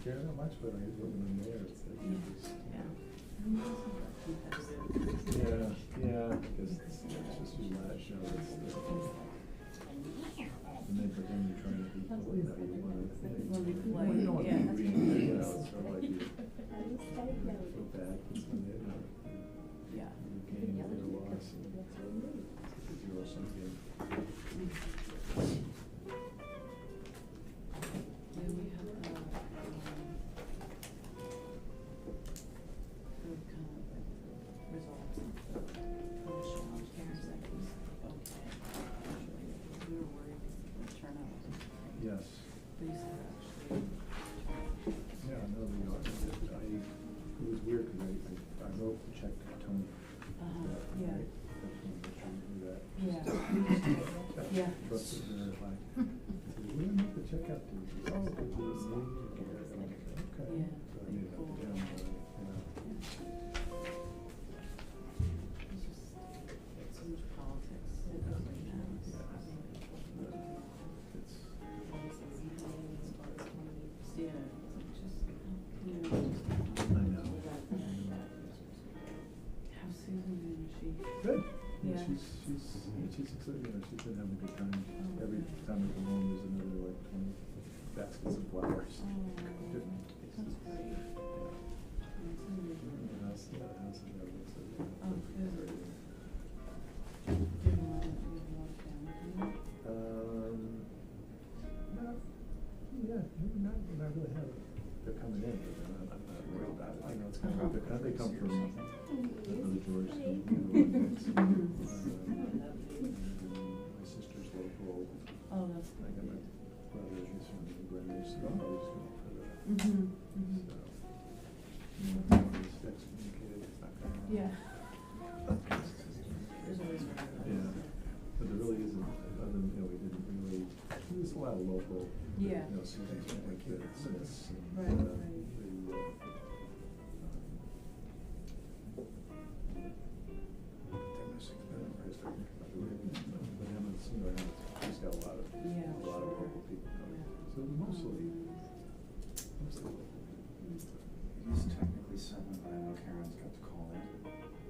care that much, but I was living in there. It's like, yeah, because it's just you latch, you know, and then, but then you're trying to be polite, you want to be polite, you don't want to be green, you know, it's sort of like you feel bad for something, you know, you gain or loss, and zero sum game. Yeah, we have results from Sean Karen's that he's okay. We were worried the turnout wasn't great. Yes. But he said actually. Yeah, no, it was weird because I wrote the check to Tony. Yeah. Yeah. Yeah. Trust is verified. I said, we don't have to check out to you. Oh, okay. Yeah. So I made it up to him, yeah. It's just so much politics. It doesn't matter. It's, Yeah. It's just, I know. How's Susan doing? Is she? Good. Yeah. She's excited, you know, she's been having a good time. Oh, Every good. time I come home, there's another like 20 baskets of flowers. Oh, that's great. Yeah. The house, that looks like, Oh, good. very Do you have a lot of family coming? not really have. They're coming in, but I'm not worried about it. I know it's kind of, they come from another George, my sister's local. Oh, that's I got my brother, he's from the Greenwich, so I was going for that. So, he's excommunicated, it's not coming out. Yeah. There's always one. Yeah, but there really isn't, other than, you know, we didn't really, there's a lot of local, Yeah. you know, Susan's family kids, and it's, Right, right. they're missing the history, but Hammond's, you know, he's got a lot of local people coming, so mostly local. It is technically 7, but I know Karen's got to call in,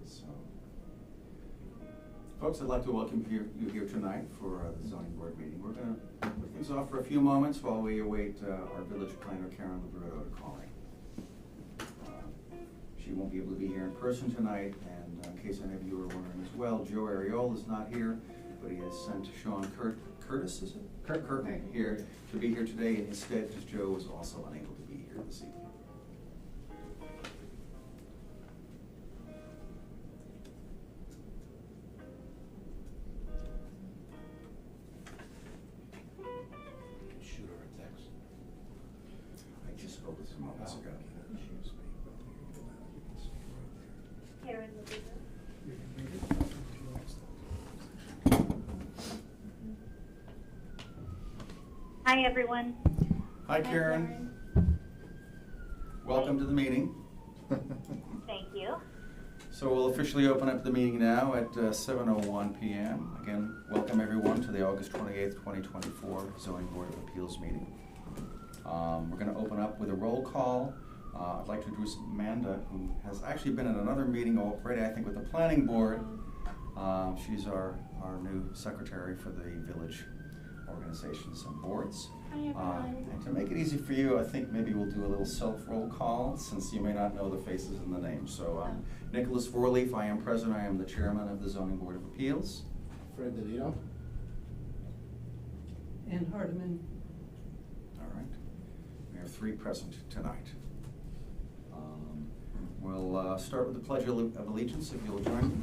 so. Folks, I'd like to welcome you here tonight for the zoning board meeting. We're going to put things off for a few moments while we await our village planner, Karen Libretto, to call in. She won't be able to be here in person tonight, and in case any of you are wondering as well, Joe Ariol is not here, but he has sent Sean Curtis, is it? Kirkman here to be here today in his stead, because Joe was also unable to be here this evening. Shoot her a text. I just spoke with him moments ago. Karen, hi, everyone. Hi, Karen. Welcome to the meeting. Thank you. So we'll officially open up the meeting now at 7:01 p.m. Again, welcome everyone to the August 28th, 2024 Zoning Board of Appeals meeting. We're going to open up with a roll call. I'd like to introduce Amanda, who has actually been at another meeting already, I think, with the planning board. She's our new secretary for the village organizations and boards. Hi, everyone. And to make it easy for you, I think maybe we'll do a little self-roll call, since you may not know the faces and the names. So Nicholas Vorleaf, I am present. I am the chairman of the Zoning Board of Appeals. Fred DeVito. And Hardeman. All right. We have 3 present tonight. We'll start with the Pledge of Allegiance, if you'll join me.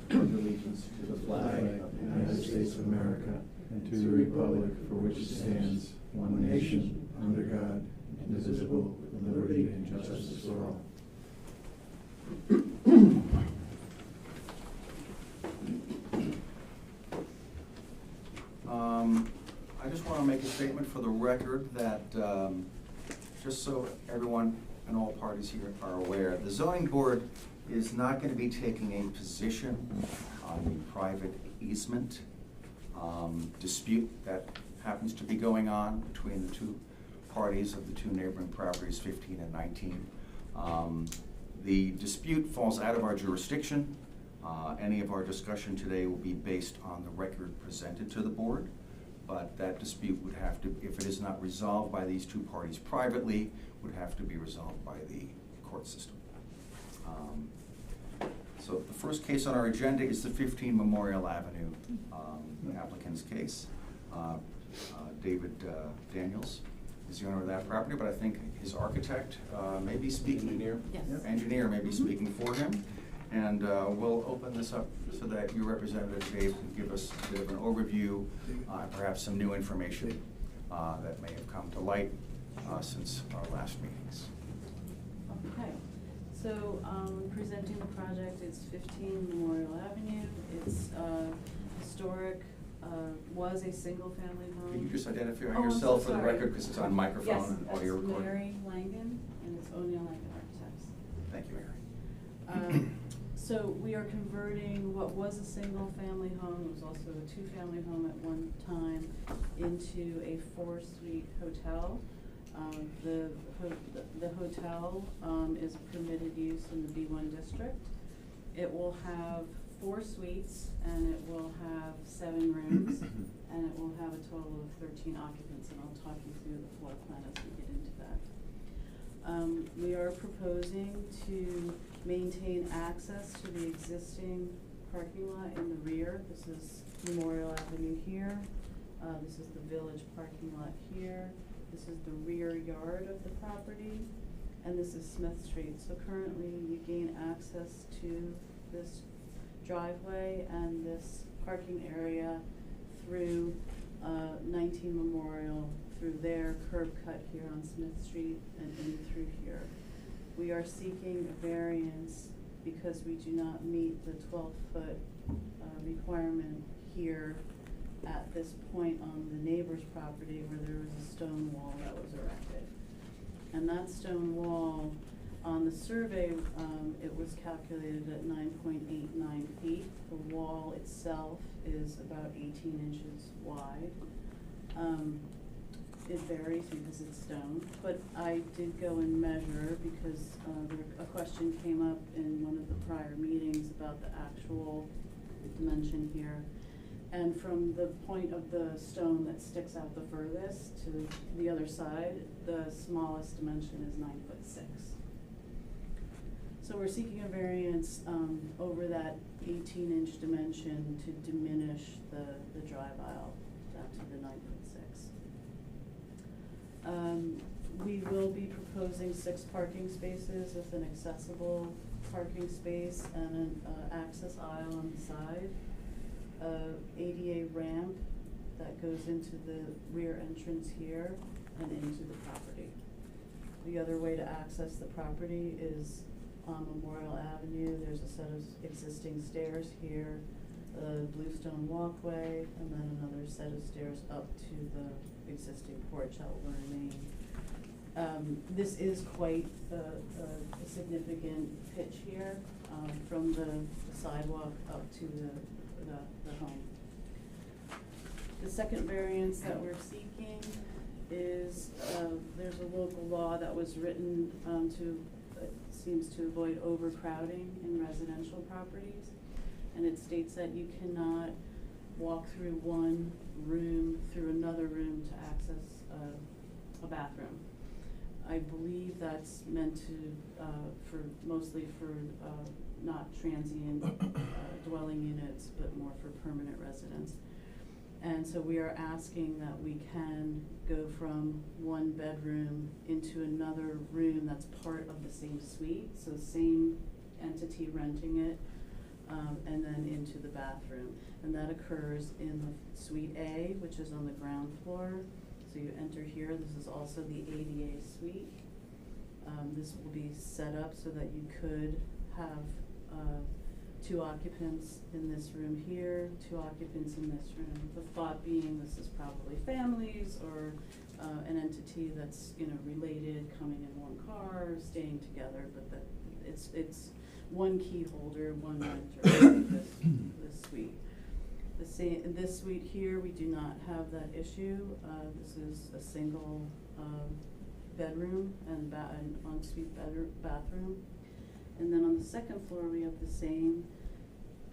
Pledge allegiance to the flag of the United States of America and to the republic for which it stands, one nation, under God, indivisible, with liberty and justice for all. I just want to make a statement for the record that, just so everyone and all parties here are aware, the zoning board is not going to be taking a position on the private easement dispute that happens to be going on between the two parties of the two neighboring properties, 15 and 19. The dispute falls out of our jurisdiction. Any of our discussion today will be based on the record presented to the board, but that dispute would have to, if it is not resolved by these two parties privately, would have to be resolved by the court system. So the first case on our agenda is the 15 Memorial Avenue applicant's case. David Daniels is the owner of that property, but I think his architect may be speaking. Engineer may be speaking for him. And we'll open this up so that your representative, Dave, can give us a bit of an overview, perhaps some new information that may have come to light since our last meetings. Okay, so presenting the project, it's 15 Memorial Avenue. It's historic, was a single-family home. Can you just identify Oh, yourself I'm so for the sorry. record, because it's on microphone and audio Yes, recording? Mary Langen, and it's O'Neill Langen Architects. Thank you, Mary. So we are converting what was a single-family home, it was also a two-family home at one time, into a 4-suite hotel. The hotel is a permitted use in the B1 district. It will have 4 suites, and it will have 7 rooms, and it will have a total of 13 occupants, and I'll talk you through the floor plan as we get into that. We are proposing to maintain access to the existing parking lot in the rear. This is Memorial Avenue here. This is the village parking lot here. This is the rear yard of the property, and this is Smith Street. So currently you gain access to this driveway and this parking area through 19 Memorial, through their curb cut here on Smith Street and in through here. We are seeking a variance because we do not meet the 12-foot requirement here at this point on the neighbor's property where there was a stone wall that was erected. And that stone wall, on the survey, it was calculated at 9.89 feet. The wall itself is about 18 inches wide. It varies because it's stone, but I did go and measure because a question came up in one of the prior meetings about the actual dimension here. And from the point of the stone that sticks out the furthest to the other side, the smallest dimension is 9'6". So we're seeking a variance over that 18-inch dimension to diminish the drive aisle down to the 9'6". We will be proposing 6 parking spaces with an accessible parking space and an access aisle on the side. ADA ramp that goes into the rear entrance here and into the property. The other way to access the property is on Memorial Avenue. There's a set of existing stairs here, a bluestone walkway, and then another set of stairs up to the existing porch that will remain. This is quite a significant pitch here from the sidewalk up to the home. The second variance that we're seeking is there's a local law that was written seems to avoid overcrowding in residential properties, and it states that you cannot walk through one room through another room to access a bathroom. I believe that's meant to mostly for not transient dwelling units, but more for permanent residents. And so we are asking that we can go from one bedroom into another room that's part of the same suite, so same entity renting it, and then into the bathroom. And that occurs in the suite A, which is on the ground floor. So you enter here, this is also the ADA suite. This will be set up so that you could have 2 occupants in this room here, 2 occupants in this room. The thought being this is probably families or an entity that's related, coming in one car, staying together, but that it's one key holder, one renter of this suite. This suite here, we do not have that issue. This is a single bedroom and an ensuite bathroom. And then on the second floor, we have the same.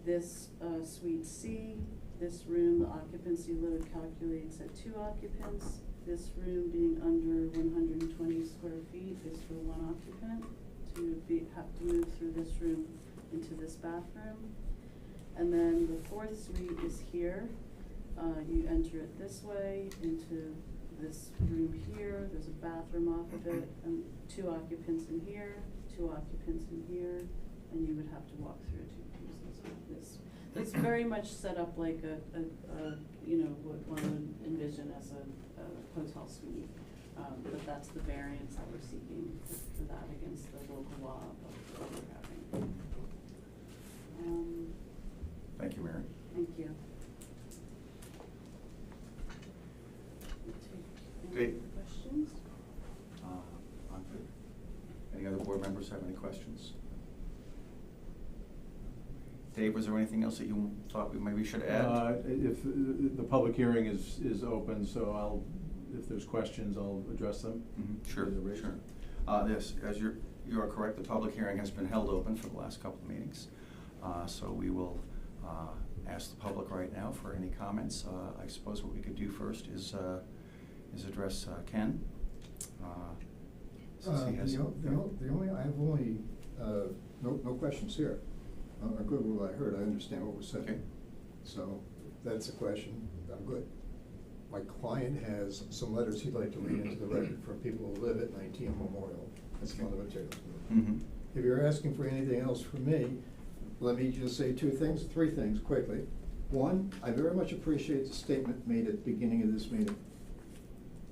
This suite C, this room, the occupancy load calculates at 2 occupants. This room being under 120 square feet is for 1 occupant have to move through this room into this bathroom. And then the 4th suite is here. You enter it this way into this room here. There's a bathroom off of it, and 2 occupants in here, 2 occupants in here, and you would have to walk through it to use this. It's very much set up like a what one would envision as a hotel suite. But that's the variance that we're seeking for that against the local law of what we're having. Thank you, Mary. Thank you. Great. Any questions? I'm good. Any other board members have any questions? Dave, was there anything else that you thought we maybe should add? If the public hearing is open, so if there's questions, I'll address them. Mm-hmm. Sure. Yes, as you are correct, the public hearing has been held open for the last couple of meetings. So we will ask the public right now for any comments. I suppose what we could do first is address Ken. Since he has I have only no questions here. I'm good with what I heard. I understand what was said. Okay. So that's a question. I'm good. My client has some letters he'd like to read into the record from people who live at 19 Memorial. That's one of the materials. Mm-hmm. If you're asking for anything else from me, let me just say 3 things quickly. One, I very much appreciate the statement made at the beginning of this meeting.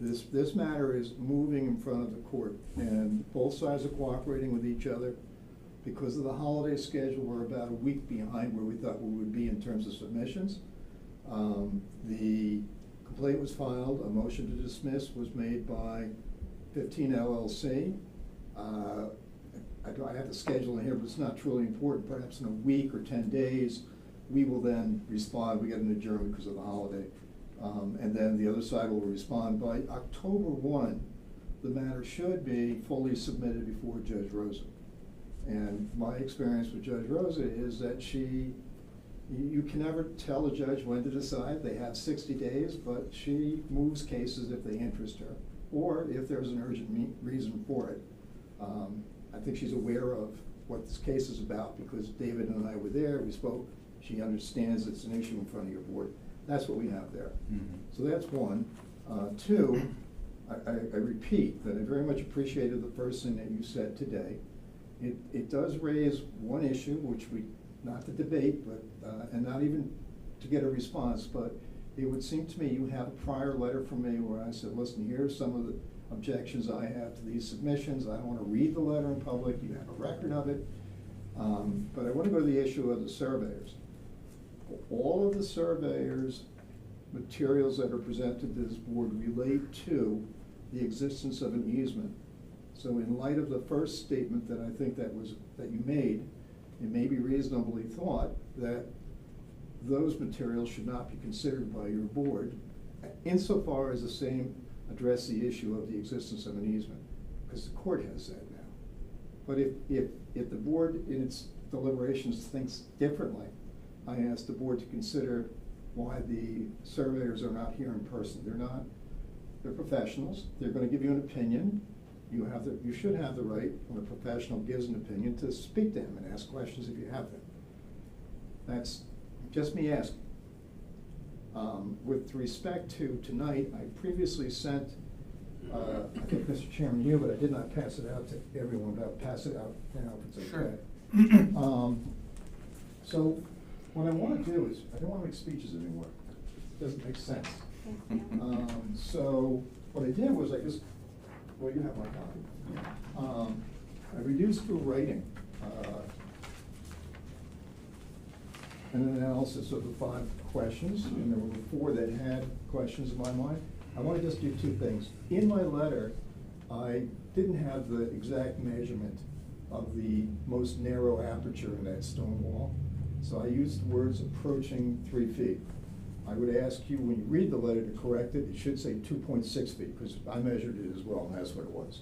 This matter is moving in front of the court, and both sides are cooperating with each other. Because of the holiday schedule, we're about a week behind where we thought we would be in terms of submissions. The complaint was filed, a motion to dismiss was made by 15 LLC. I have the schedule in here, but it's not truly important. Perhaps in a week or 10 days, we will then respond. We get an adjournment because of the holiday. And then the other side will respond. By October 1, the matter should be fully submitted before Judge Rosa. And my experience with Judge Rosa is that you can never tell a judge when to decide. They have 60 days, but she moves cases if they interest her, or if there's an urgent reason for it. I think she's aware of what this case is about because David and I were there, we spoke. She understands it's an issue in front of your board. That's what we have there. Mm-hmm. So that's one. 2, I repeat that I very much appreciated the first thing that you said today. It does raise one issue, which not to debate, but and not even to get a response, but it would seem to me you have a prior letter from me where I said, listen, here's some of the objections I have to these submissions. I don't want to read the letter in public. You have a record of it. But I want to go to the issue of the surveyors. All of the surveyors' materials that are presented to this board relate to the existence of an easement. So in light of the first statement that I think that you made, it may be reasonably thought that those materials should not be considered by your board insofar as the same address the issue of the existence of an easement, because the court has that now. But if the board in its deliberations thinks differently, I ask the board to consider why the surveyors are not here in person. They're professionals. They're going to give you an opinion. You should have the right, when a professional gives an opinion, to speak to him and ask questions if you have them. That's just me asking. With respect to tonight, I previously sent, I think, Mr. Chairman, you, but I did not pass it out to everyone, but I'll pass it out now if it's okay. Sure. So what I want to do is, I don't want to make speeches anymore. It doesn't make sense. So what I did was well, you have my copy. I reduced to writing an analysis of the 5 questions, and there were 4 that had questions in my mind. I want to just do 2 things. In my letter, I didn't have the exact measurement of the most narrow aperture in that stone wall, so I used the words approaching 3 feet. I would ask you, when you read the letter, to correct it. It should say 2.6 feet, because I measured it as well, and that's what it was.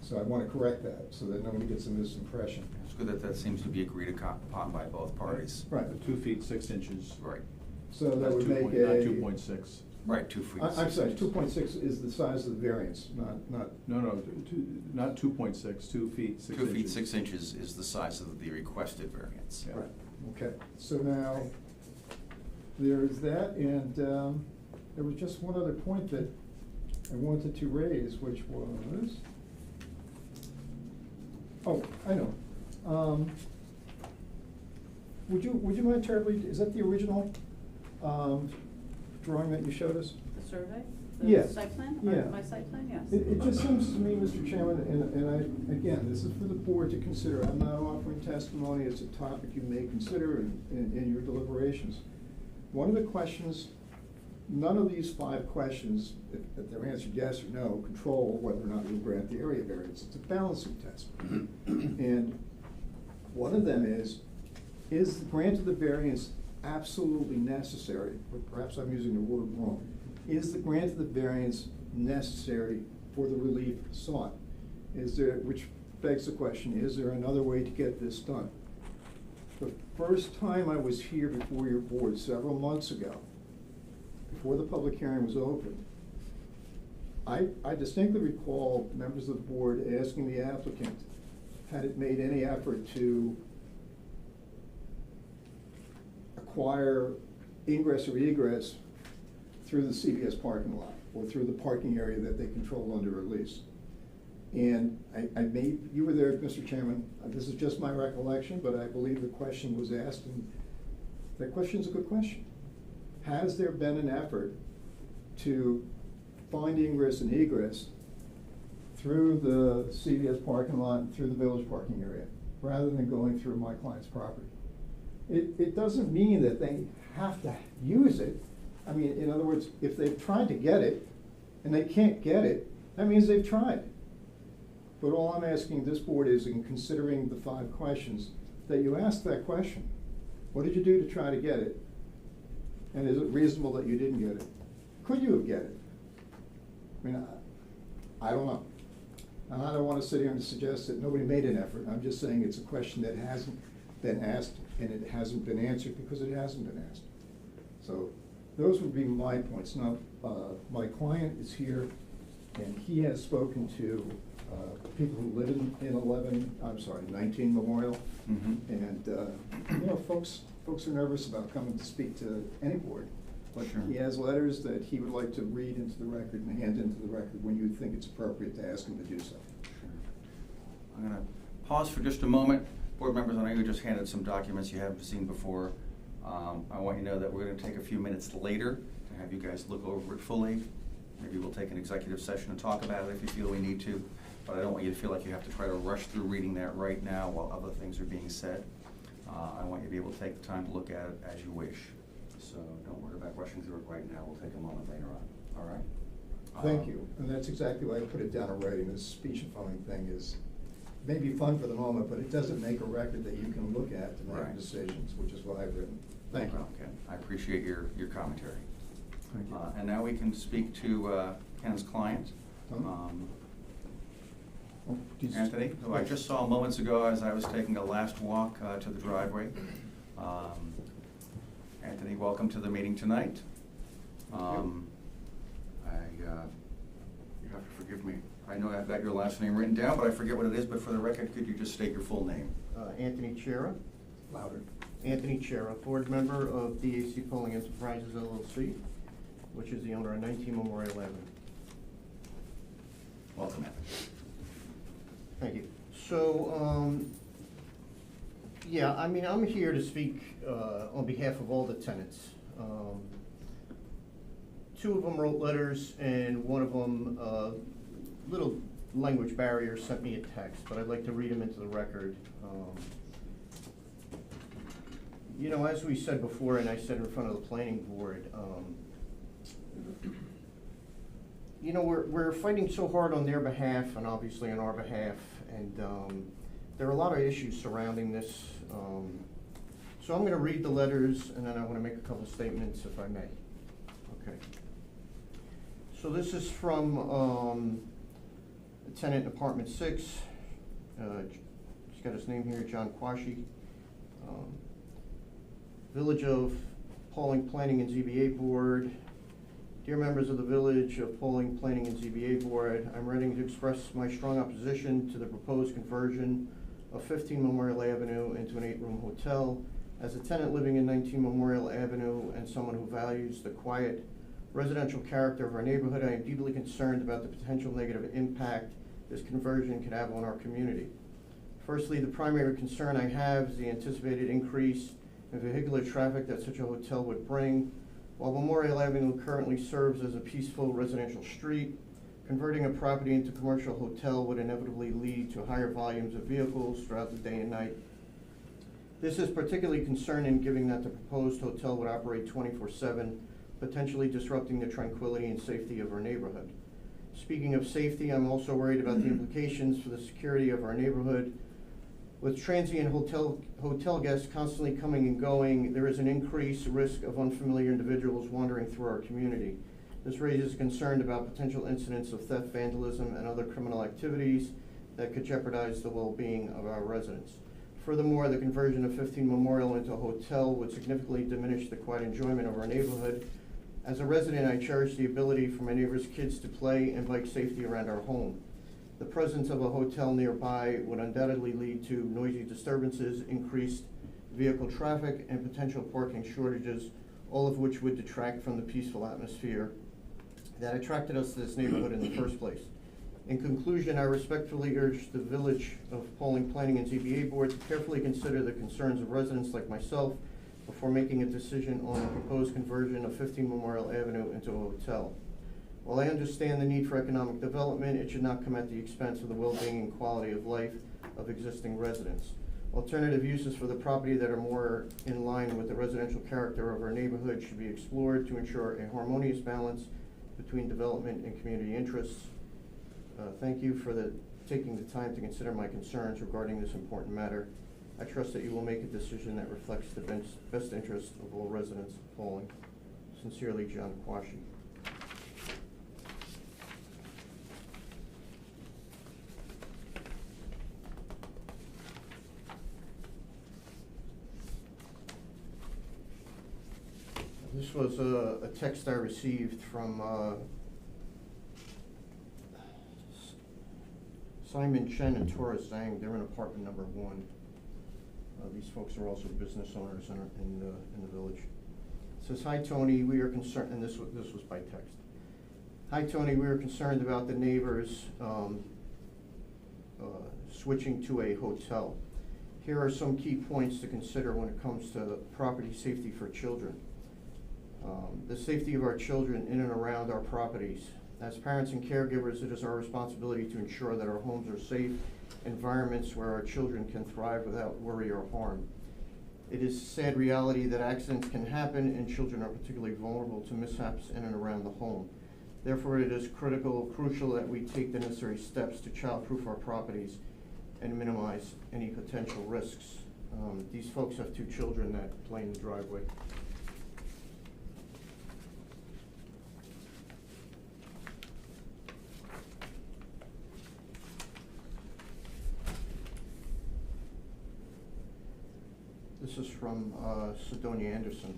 So I want to correct that, so that nobody gets a misimpression. It's good that that seems to be agreed upon by both parties. Right. 2 feet 6 inches. Right, So that Not would 2 make point- a. Not 2.6. right, 2 feet. I'm sorry, 6 inches. 2.6 is the size of the variance, not. No, not 2.6, 2 feet 6 inches. 2 feet 6 inches is the size of the requested variance. Yeah. Right, okay. So now, there's that, and there was just one other point that I wanted to raise, which was, oh, I know. Would you mind terribly, is that the original drawing that you showed us? The survey? Yeah. The site plan? Yeah. My site plan, yes. It just seems to me, Mr. Chairman, and I, again, this is for the board to consider. I'm not offering testimony. It's a topic you may consider in your deliberations. One of the questions, none of these 5 questions, if they're answered yes or no, control whether or not you'll grant the area variance. It's a balancing test. And one of them is the grant of the variance absolutely necessary? Or perhaps I'm using the word wrong. Is the grant of the variance necessary for the relief sought? Is there, which begs the question, is there another way to get this done? The first time I was here before your board several months ago, before the public hearing was open, I distinctly recall members of the board asking the applicant, had it made any effort to acquire ingress or egress through the CVS parking lot or through the parking area that they control under a lease. And you were there, Mr. Chairman, this is just my recollection, but I believe the question was asked, and that question's a good question. Has there been an effort to find ingress and egress through the CVS parking lot and through the village parking area, rather than going through my client's property? It doesn't mean that they have to use it. I mean, in other words, if they've tried to get it and they can't get it, that means they've tried. But all I'm asking this board is, in considering the 5 questions, that you ask that question. What did you do to try to get it? And is it reasonable that you didn't get it? Could you have get it? I mean, I don't know. And I don't want to sit here and suggest that nobody made an effort. I'm just saying it's a question that hasn't been asked, and it hasn't been answered because it hasn't been asked. So those would be my points. Now, my client is here, and he has spoken to people who live in 19 Memorial. Mm-hmm. And, you know, folks are nervous about coming to speak to any board. But Sure. he has letters that he would like to read into the record and hand into the record when you think it's appropriate to ask him to do so. Sure. I'm gonna pause for just a moment. Board members, I know you just handed some documents you haven't seen before. I want you to know that we're gonna take a few minutes later to have you guys look over it fully. Maybe we'll take an executive session and talk about it if you feel we need to, but I don't want you to feel like you have to try to rush through reading that right now while other things are being said. I want you to be able to take the time to look at it as you wish. So don't worry about rushing through it right now. We'll take a moment later on, all right? Thank you, and that's exactly why I put it down in writing. This speech and phone thing is maybe fun for the moment, but it doesn't make a record that you can look at to make Right. decisions, which is what I've written. Thank you. Okay, I appreciate your commentary. Thank you. And now we can speak to Ken's client, Oh, Jesus. Anthony, who I just saw moments ago as I was taking a last walk to the driveway. Anthony, welcome to the meeting tonight. You have to forgive me. I know I've got your last name written down, but I forget what it is, but for the record, could you just state your full name? Anthony Chera. Louder. Anthony Chera, board member of DAC Polling Enterprises LLC, which is the owner of 19 Memorial Avenue. Welcome, Anthony. Thank you. So, yeah, I mean, I'm here to speak on behalf of all the tenants. 2 of them wrote letters, and one of them, little language barrier, sent me a text, but I'd like to read them into the record. You know, as we said before, and I said in front of the planning board, you know, we're fighting so hard on their behalf and obviously on our behalf, and there are a lot of issues surrounding this. So I'm gonna read the letters, and then I wanna make a couple statements, if I may. Okay. So this is from, tenant in apartment 6. He's got his name here, John Quashi. Village of Pauling Planning and ZBA Board. Dear members of the Village of Pauling Planning and ZBA Board, I'm writing to express my strong opposition to the proposed conversion of 15 Memorial Avenue into an 8-room hotel. As a tenant living in 19 Memorial Avenue and someone who values the quiet residential character of our neighborhood, I am deeply concerned about the potential negative impact this conversion could have on our community. Firstly, the primary concern I have is the anticipated increase in vehicular traffic that such a hotel would bring. While Memorial Avenue currently serves as a peaceful residential street, converting a property into a commercial hotel would inevitably lead to higher volumes of vehicles throughout the day and night. This is particularly concerning given that the proposed hotel would operate 24/7, potentially disrupting the tranquility and safety of our neighborhood. Speaking of safety, I'm also worried about the implications for the security of our neighborhood. With transient hotel guests constantly coming and going, there is an increased risk of unfamiliar individuals wandering through our community. This raises concern about potential incidents of theft, vandalism, and other criminal activities that could jeopardize the well-being of our residents. Furthermore, the conversion of 15 Memorial into a hotel would significantly diminish the quiet enjoyment of our neighborhood. As a resident, I cherish the ability for my neighbors' kids to play and bike safely around our home. The presence of a hotel nearby would undoubtedly lead to noisy disturbances, increased vehicle traffic, and potential parking shortages, all of which would detract from the peaceful atmosphere that attracted us to this neighborhood in the first place. In conclusion, I respectfully urge the Village of Pauling Planning and ZBA Board to carefully consider the concerns of residents like myself before making a decision on the proposed conversion of 15 Memorial Avenue into a hotel. While I understand the need for economic development, it should not come at the expense of the well-being and quality of life of existing residents. Alternative uses for the property that are more in line with the residential character of our neighborhood should be explored to ensure a harmonious balance between development and community interests. Thank you for taking the time to consider my concerns regarding this important matter. I trust that you will make a decision that reflects the best interest of all residents of Pauling. Sincerely, John Quashi. This was a text I received from Simon Chen and Tora Zhang. They're in apartment number 1. These folks are also business owners in the village. It says, "Hi Tony, we are concerned," and this was by text. "Hi Tony, we are concerned about the neighbors switching to a hotel. Here are some key points to consider when it comes to property safety for children. The safety of our children in and around our properties. As parents and caregivers, it is our responsibility to ensure that our homes are safe environments where our children can thrive without worry or harm. It is a sad reality that accidents can happen and children are particularly vulnerable to mishaps in and around the home. Therefore, it is crucial that we take the necessary steps to child-proof our properties and minimize any potential risks." These folks have 2 children that play in the driveway. This is from Sidonia Anderson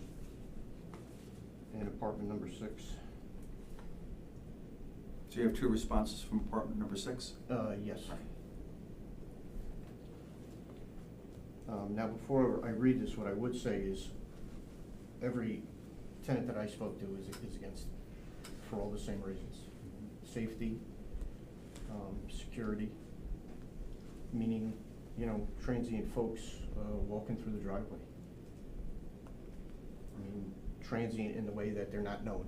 in apartment number 6. So you have 2 responses from apartment number 6? Yes. Now, before I read this, what I would say is every tenant that I spoke to is against it for all the same reasons. Safety, security, meaning, transient folks walking through the driveway. I mean, transient in the way that they're not known.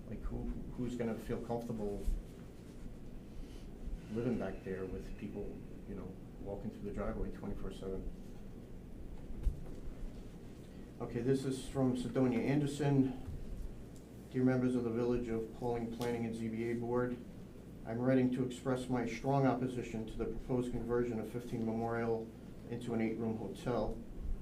Like, who's gonna feel comfortable living back there with people, walking through the driveway 24/7? Okay, this is from Sidonia Anderson. "Dear members of the Village of Pauling Planning and ZBA Board, I'm writing to express my strong opposition to the proposed conversion of 15 Memorial into an 8-room hotel.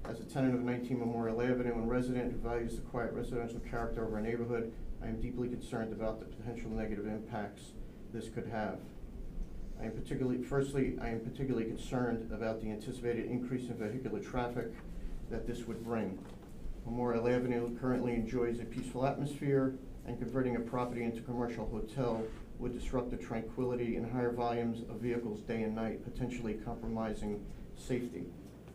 As a tenant of 19 Memorial Avenue and resident who values the quiet residential character of our neighborhood, I am deeply concerned about the potential negative impacts this could have. Firstly, I am particularly concerned about the anticipated increase in vehicular traffic that this would bring. Memorial Avenue currently enjoys a peaceful atmosphere, and converting a property into a commercial hotel would disrupt the tranquility and higher volumes of vehicles day and night, potentially compromising safety.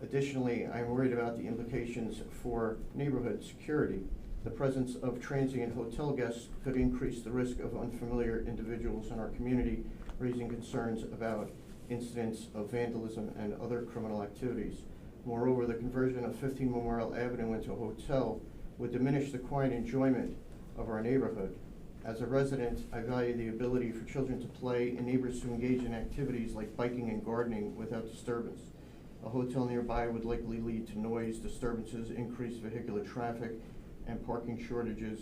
Additionally, I am worried about the implications for neighborhood security. The presence of transient hotel guests could increase the risk of unfamiliar individuals in our community, raising concerns about incidents of vandalism and other criminal activities. Moreover, the conversion of 15 Memorial Avenue into a hotel would diminish the quiet enjoyment of our neighborhood. As a resident, I value the ability for children to play and neighbors to engage in activities like biking and gardening without disturbance. A hotel nearby would likely lead to noise disturbances, increased vehicular traffic, and parking shortages,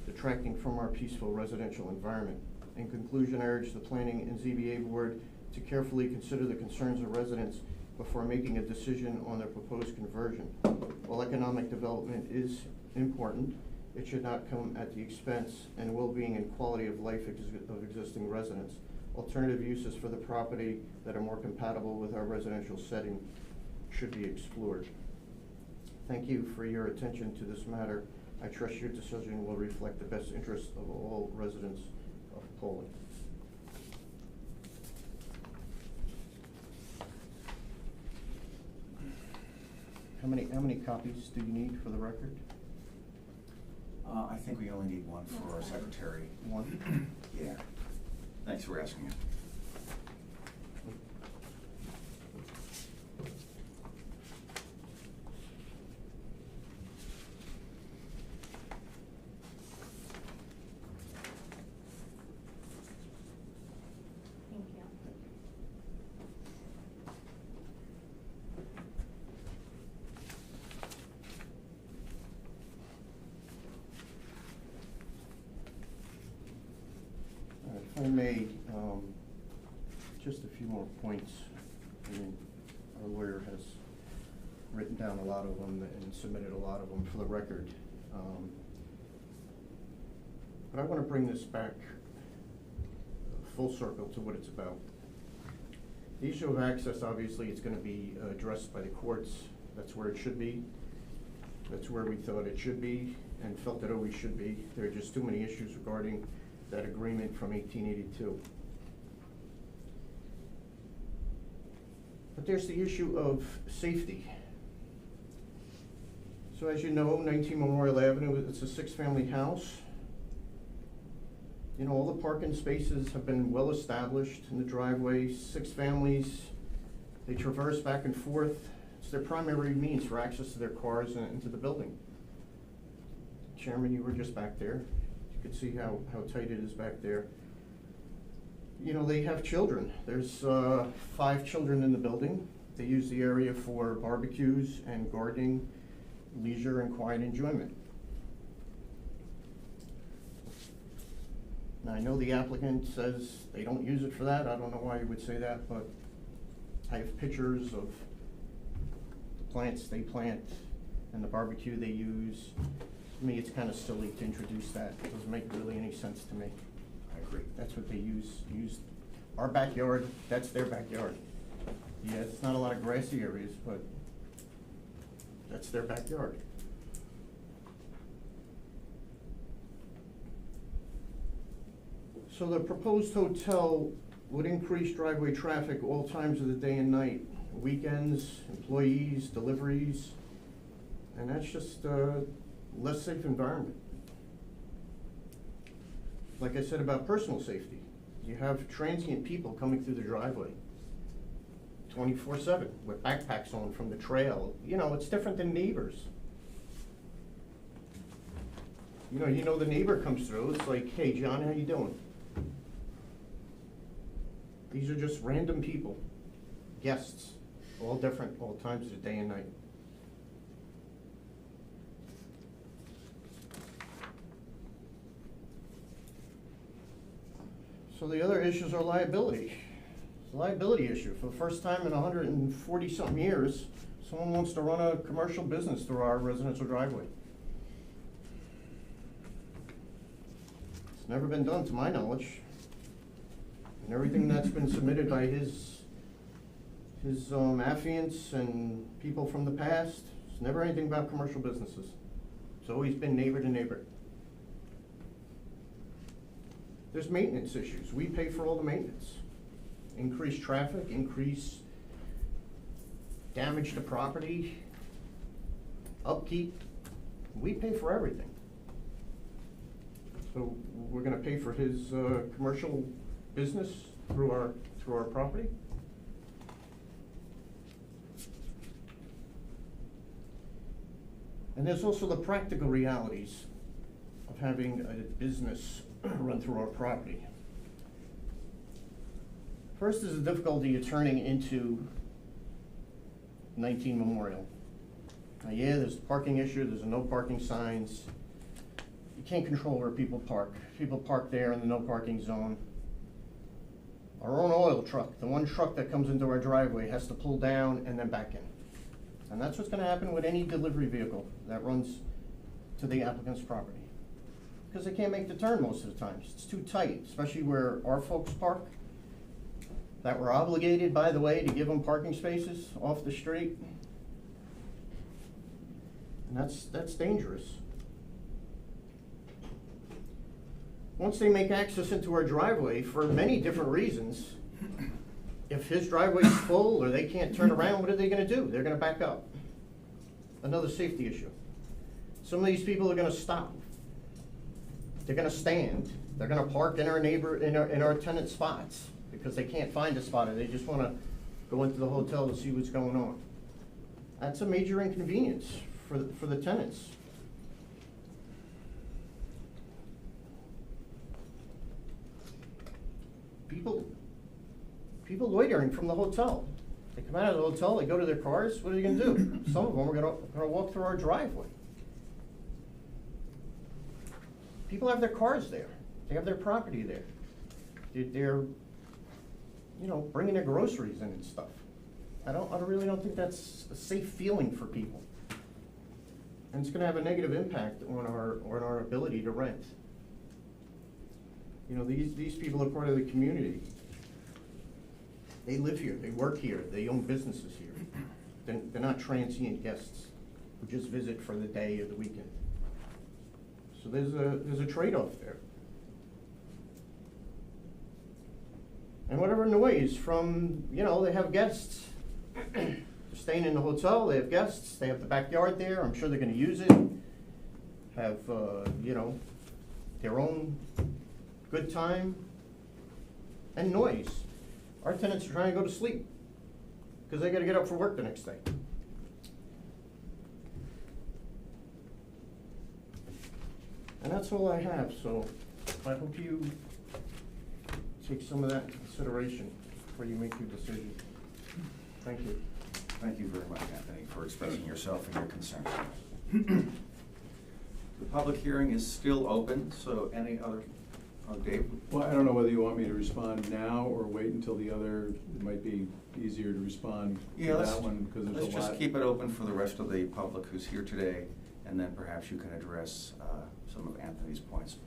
detracting from our peaceful residential environment. In conclusion, I urge the Planning and ZBA Board to carefully consider the concerns of residents before making a decision on their proposed conversion. While economic development is important, it should not come at the expense and well-being and quality of life of existing residents. Alternative uses for the property that are more compatible with our residential setting should be explored. Thank you for your attention to this matter. I trust your decision will reflect the best interests of all residents of Poland. How many copies do you need for the record? I think we only need one for our secretary. One? Yeah. Thanks for asking. Thank you. If I may, just a few more points. I mean, our lawyer has written down a lot of them and submitted a lot of them for the record. But I want to bring this back full circle to what it's about. The issue of access, obviously, it's going to be addressed by the courts. That's where it should be. That's where we thought it should be and felt it always should be. There are just too many issues regarding that agreement from 1882. But there's the issue of safety. So as you know, 19 Memorial Avenue, it's a 6-family house. You know, all the parking spaces have been well established in the driveway. 6 families, they traverse back and forth. It's their primary means for access to their cars and into the building. Chairman, you were just back there. You can see how tight it is back there. You know, they have children. There's 5 children in the building. They use the area for barbecues and gardening, leisure and quiet enjoyment. Now, I know the applicant says they don't use it for that. I don't know why you would say that, but I have pictures of the plants they plant and the barbecue they use. To me, it's kind of silly to introduce that. It doesn't make really any sense to me. I agree. That's what they use our backyard, that's their backyard. Yeah, it's not a lot of grassy areas, but that's their backyard. So the proposed hotel would increase driveway traffic all times of the day and night, weekends, employees, deliveries, and that's just a less safe environment. Like I said about personal safety, you have transient people coming through the driveway 24/7 with backpacks on from the trail. You know, it's different than neighbors. You know the neighbor comes through, it's like, hey, John, how you doing? These are just random people, guests, all different, all times of the day and night. So the other issues are liability. It's a liability issue. For the first time in 140-something years, someone wants to run a commercial business through our residential driveway. It's never been done to my knowledge. And everything that's been submitted by his affiants and people from the past, it's never anything about commercial businesses. It's always been neighbor to neighbor. There's maintenance issues. We pay for all the maintenance. Increased traffic, increased damage to property, upkeep. We pay for everything. So we're gonna pay for his commercial business through our property? And there's also the practical realities of having a business run through our property. First is the difficulty of turning into 19 Memorial. Now, yeah, there's a parking issue, there's no parking signs. You can't control where people park. People park there in the no parking zone. Our own oil truck, the one truck that comes into our driveway, has to pull down and then back in. And that's what's gonna happen with any delivery vehicle that runs to the applicant's property. Because they can't make the turn most of the time. It's too tight, especially where our folks park, that we're obligated, by the way, to give them parking spaces off the street. And that's dangerous. Once they make access into our driveway for many different reasons, if his driveway's full or they can't turn around, what are they gonna do? They're gonna back up. Another safety issue. Some of these people are gonna stop. They're gonna stand. They're gonna park in our tenant spots because they can't find a spot or they just wanna go into the hotel to see what's going on. That's a major inconvenience for the tenants. People loitering from the hotel. They come out of the hotel, they go to their cars, what are they gonna do? Some of them are gonna walk through our driveway. People have their cars there. They have their property there. They're bringing their groceries in and stuff. I really don't think that's a safe feeling for people. And it's gonna have a negative impact on our ability to rent. These people are part of the community. They live here, they work here, they own businesses here. They're not transient guests who just visit for the day or the weekend. So there's a trade-off there. And whatever noise from, they have guests. They're staying in the hotel, they have guests, they have the backyard there, I'm sure they're gonna use it. Have, their own good time and noise. Our tenants are trying to go to sleep because they gotta get up for work the next day. And that's all I have, so I hope you take some of that into consideration before you make your decision. Thank you. Thank you very much, Anthony, for expressing yourself and your concerns. The public hearing is still open, so any other, Dave? Well, I don't know whether you want me to respond now or wait until the other, it might be easier to respond to that one because there's a lot. Let's just keep it open for the rest of the public who's here today, and then perhaps you can address some of Anthony's points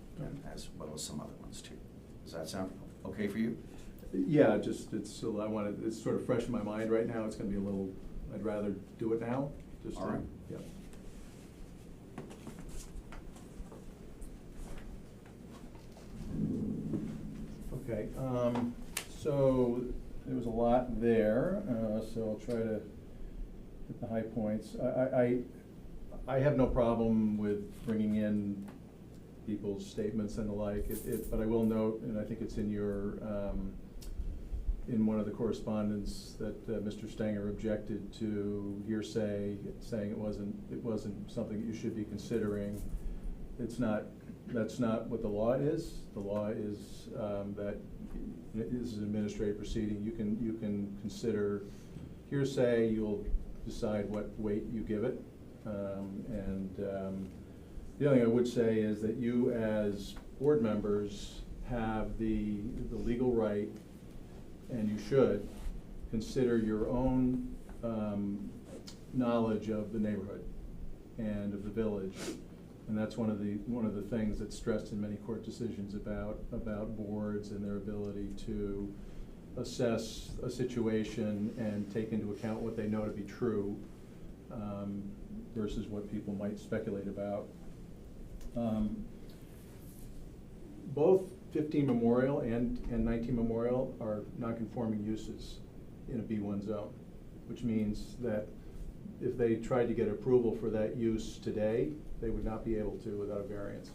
as well as some other ones too. Does that sound okay for you? Yeah, it's sort of fresh in my mind right now. It's gonna be a little, I'd rather do it now. All right. Yeah. Okay, so there was a lot there, so I'll try to hit the high points. I have no problem with bringing in people's statements and the like, but I will note, and I think it's in your, in one of the correspondence that Mr. Stenger objected to hearsay, saying it wasn't something that you should be considering. That's not what the law is. The law is that this is an administrative proceeding. You can consider hearsay. You'll decide what weight you give it. The other thing I would say is that you, as board members, have the legal right, and you should consider your own knowledge of the neighborhood and of the village. And that's one of the things that's stressed in many court decisions about boards and their ability to assess a situation and take into account what they know to be true, versus what people might speculate about. Both 15 Memorial and 19 Memorial are non-conforming uses in a B1 zone, which means that if they tried to get approval for that use today, they would not be able to without a variance.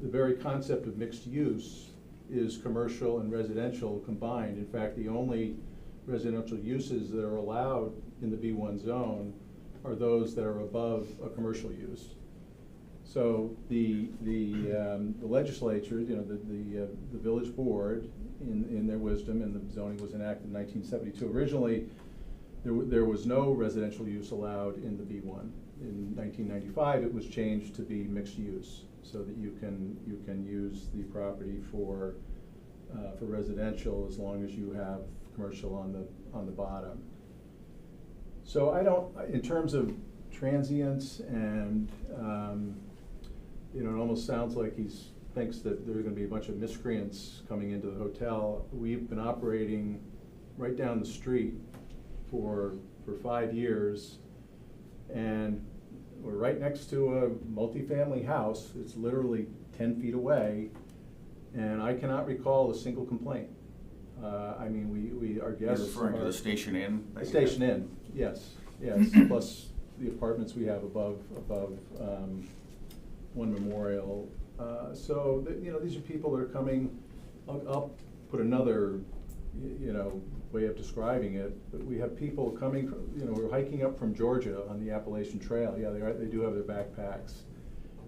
The very concept of mixed use is commercial and residential combined. In fact, the only residential uses that are allowed in the B1 zone are those that are above a commercial use. So the legislature, the village board, in their wisdom, and the zoning was enacted in 1972. Originally, there was no residential use allowed in the B1. In 1995, it was changed to be mixed use, so that you can use the property for residential as long as you have commercial on the bottom. So I don't, in terms of transients and it almost sounds like he thinks that there are going to be a bunch of miscreants coming into the hotel. We've been operating right down the street for 5 years, and we're right next to a multifamily house. It's literally 10 feet away, and I cannot recall a single complaint. I mean, our guests. You're referring to the Station Inn? The Station Inn, yes, plus the apartments we have above One Memorial. So these are people that are coming. I'll put another way of describing it, but we have people coming from, we're hiking up from Georgia on the Appalachian Trail. Yeah, they do have their backpacks,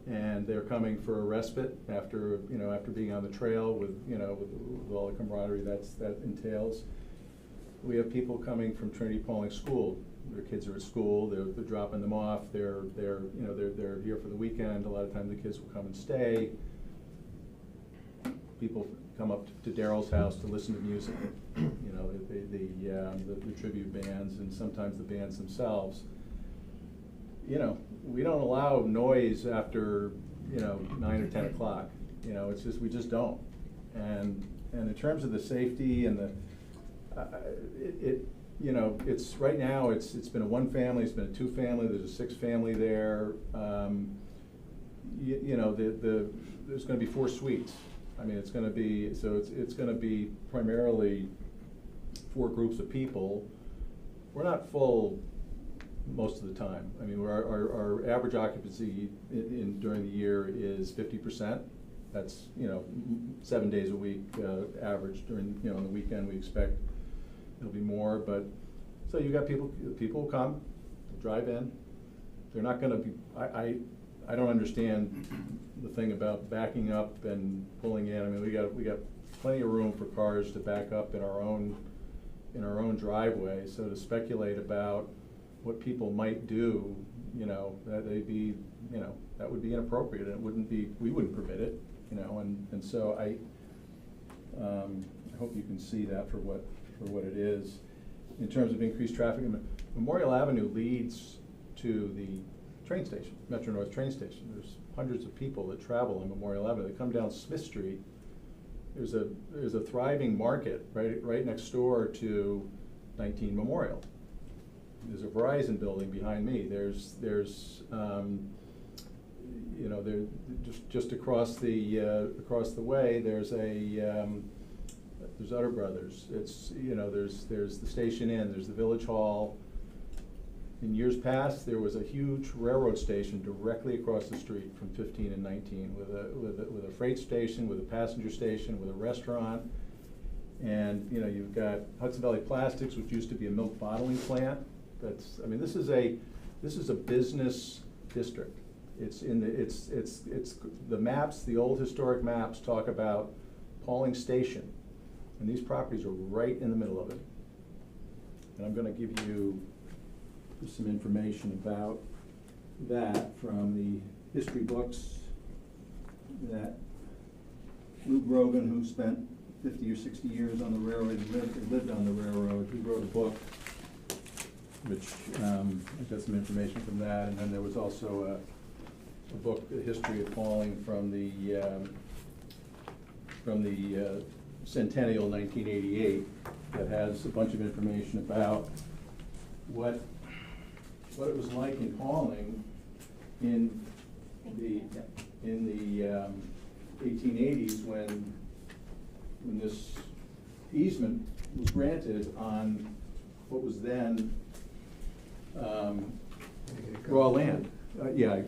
and they're coming for a respite after being on the trail with all the camaraderie that entails. We have people coming from Trinity Pauling School. Their kids are at school. They're dropping them off. They're here for the weekend. A lot of times the kids will come and stay. People come up to Daryl's house to listen to music, the tribute bands, and sometimes the bands themselves. We don't allow noise after 9 or 10 o'clock. It's just, we just don't. And in terms of the safety and it's right now it's been a 1 family, it's been a 2 family, there's a 6 family there. There's going to be 4 suites. I mean, it's going to be primarily 4 groups of people. We're not full most of the time. I mean, our average occupancy during the year is 50%. That's 7 days a week average. During on the weekend we expect it'll be more. But so you got people will come, drive in. They're not going to be. I don't understand the thing about backing up and pulling in. I mean, we got plenty of room for cars to back up in our own driveway. So to speculate about what people might do, that that would be inappropriate, and we wouldn't permit it, and so I hope you can see that for what it is. In terms of increased traffic, Memorial Avenue leads to the train station, Metro North train station. There's hundreds of people that travel on Memorial Avenue. They come down Smith Street. There's a thriving market right next door to 19 Memorial. There's a Verizon building behind me. There's just across the way. There's Utter Brothers. It's there's the Station Inn. There's the Village Hall. In years past, there was a huge railroad station directly across the street from 15 and 19, with a freight station, with a passenger station, with a restaurant, and you've got Hudson Valley Plastics, which used to be a milk bottling plant. This is a business district. It's the maps, the old historic maps talk about Pauling Station, and these properties are right in the middle of it. And I'm going to give you some information about that from the history books that Lou Grogan, who spent 50 or 60 years on the railroad and lived on the railroad, he wrote a book which, I got some information from that, and then there was also a book, A History of Falling from the Centennial 1988, that has a bunch of information about what it was like in Pauling in the 1880s when this easement was granted on what was then raw land. Yeah,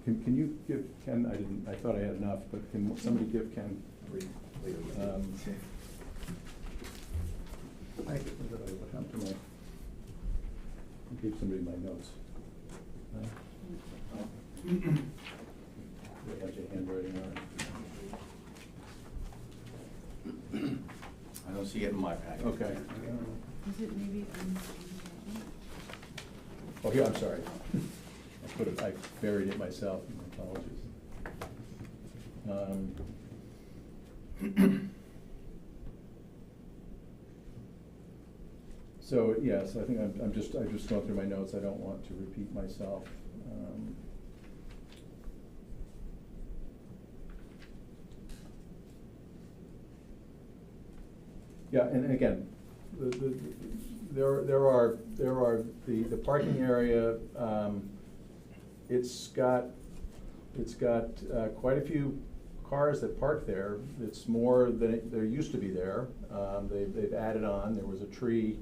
can you give Ken, I thought I had enough, but can somebody give Ken? What happened to my, I gave somebody my notes. They have your handwriting on it. I don't see it in my packet. Okay. Is it maybe? Oh, here, I'm sorry. I buried it myself, my apologies. So, yes, I think I'm just going through my notes. I don't want to repeat myself. Yeah, and again, there are the parking area. It's got quite a few cars that park there. It's more than there used to be there. They've added on. There was a tree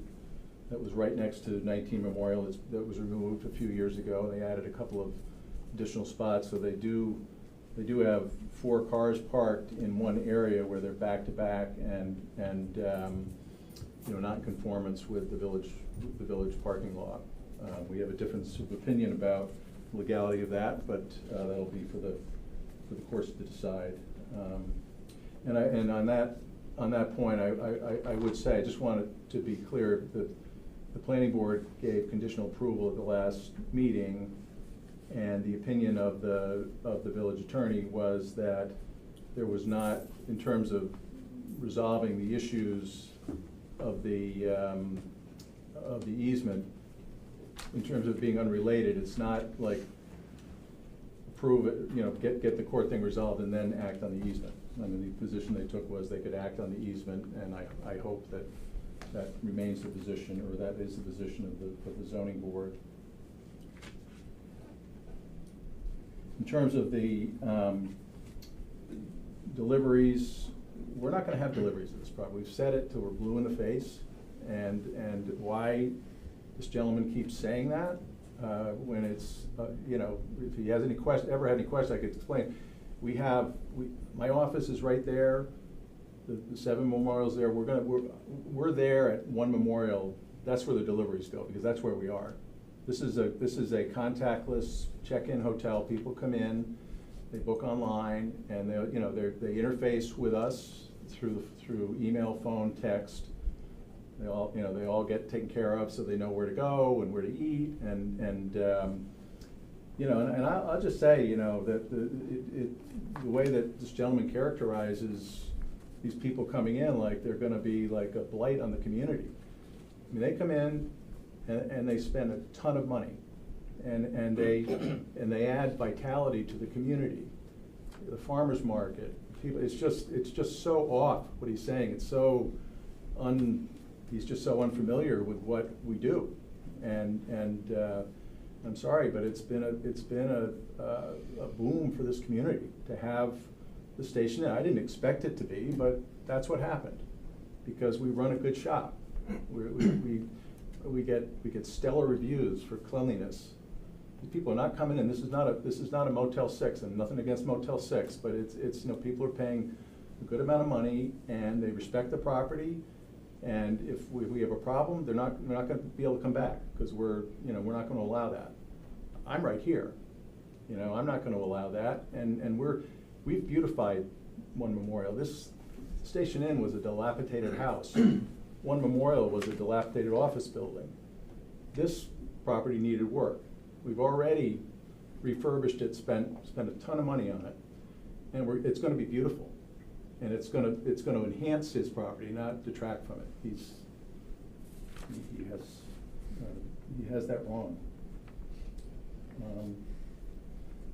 that was right next to 19 Memorial that was removed a few years ago. They added a couple of additional spots, so they do have 4 cars parked in one area where they're back to back and not in conformance with the village parking law. We have a difference of opinion about legality of that, but that'll be for the courts to decide. And on that point, I would say, I just wanted to be clear that the planning board gave conditional approval at the last meeting, and the opinion of the village attorney was that there was not, in terms of resolving the issues of the easement, in terms of being unrelated, it's not like approve it, get the court thing resolved and then act on the easement. I mean, the position they took was they could act on the easement, and I hope that remains the position, or that is the position of the zoning board. In terms of the deliveries, we're not going to have deliveries at this property. We've said it till we're blue in the face, and why this gentleman keeps saying that when it's if he has ever had any questions, I could explain. My office is right there. The 7 Memorials there. We're there at 1 Memorial. That's where the deliveries go, because that's where we are. This is a contactless check-in hotel. People come in, they book online, and they interface with us through email, phone, text. They all get taken care of, so they know where to go and where to eat, and I'll just say, that the way that this gentleman characterizes these people coming in, like they're going to be like a blight on the community. I mean, they come in and they spend a ton of money, and they add vitality to the community. The farmers market, people, it's just so off what he's saying. It's so he's just so unfamiliar with what we do, and I'm sorry, but it's been a boom for this community to have the station. I didn't expect it to be, but that's what happened, because we run a good shop. We get stellar reviews for cleanliness. People are not coming in. This is not a Motel 6, and nothing against Motel 6, but it's people are paying a good amount of money, and they respect the property. And if we have a problem, they're not going to be able to come back, because we're not going to allow that. I'm right here. I'm not going to allow that. And we've beautified 1 Memorial. This Station Inn was a dilapidated house. 1 Memorial was a dilapidated office building. This property needed work. We've already refurbished it, spent a ton of money on it, and it's going to be beautiful. And it's going to enhance his property, not detract from it. He has he has that wrong.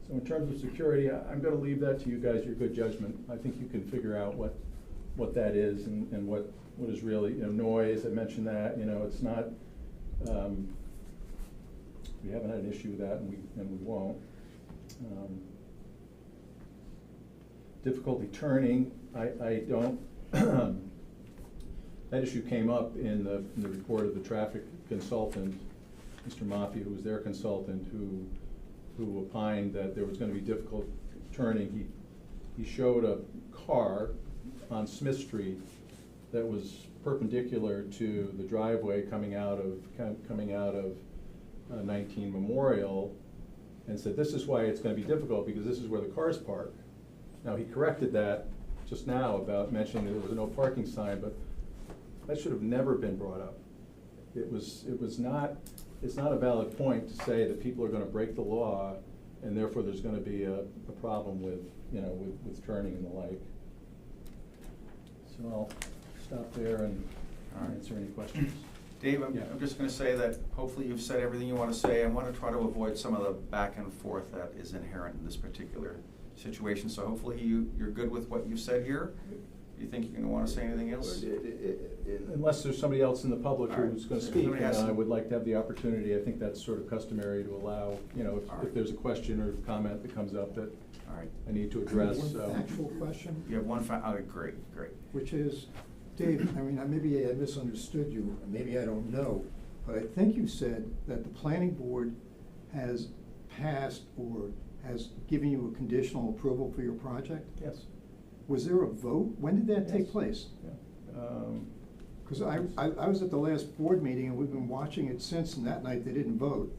So in terms of security, I'm gonna leave that to you guys, your good judgment. I think you can figure out what that is and what is really, noise, I mentioned that, it's not, we haven't had an issue with that and we won't. Difficulty turning, I don't, that issue came up in the report of the traffic consultant, Mr. Maffia, who was their consultant, who opined that there was gonna be difficult turning. He showed a car on Smith Street that was perpendicular to the driveway coming out of 19 Memorial, and said, this is why it's gonna be difficult, because this is where the cars park. Now, he corrected that just now about mentioning that there was no parking sign, but that should have never been brought up. It's not a valid point to say that people are gonna break the law, and therefore there's gonna be a problem with turning and the like. So I'll stop there and answer any questions. Dave, I'm Yeah. just gonna say that hopefully you've said everything you wanna say. I wanna try to avoid some of the back and forth that is inherent in this particular situation. So hopefully you're good with what you've said here. You think you're gonna wanna say anything else? Unless there's somebody else in the public All right. who's gonna If speak, somebody has and I some- would like to have the opportunity. I think that's sort of customary to allow, All if right. there's a question or comment that comes up that All right. I need to address. One actual question, You have one, great. which is, Dave, I mean, maybe I misunderstood you, and maybe I don't know, but I think you said that the planning board has passed or has given you a conditional approval for your project? Yes. Was there a vote? When did that take Yes. place? Yeah. Because I was at the last board meeting, and we've been watching it since, and that night they didn't vote.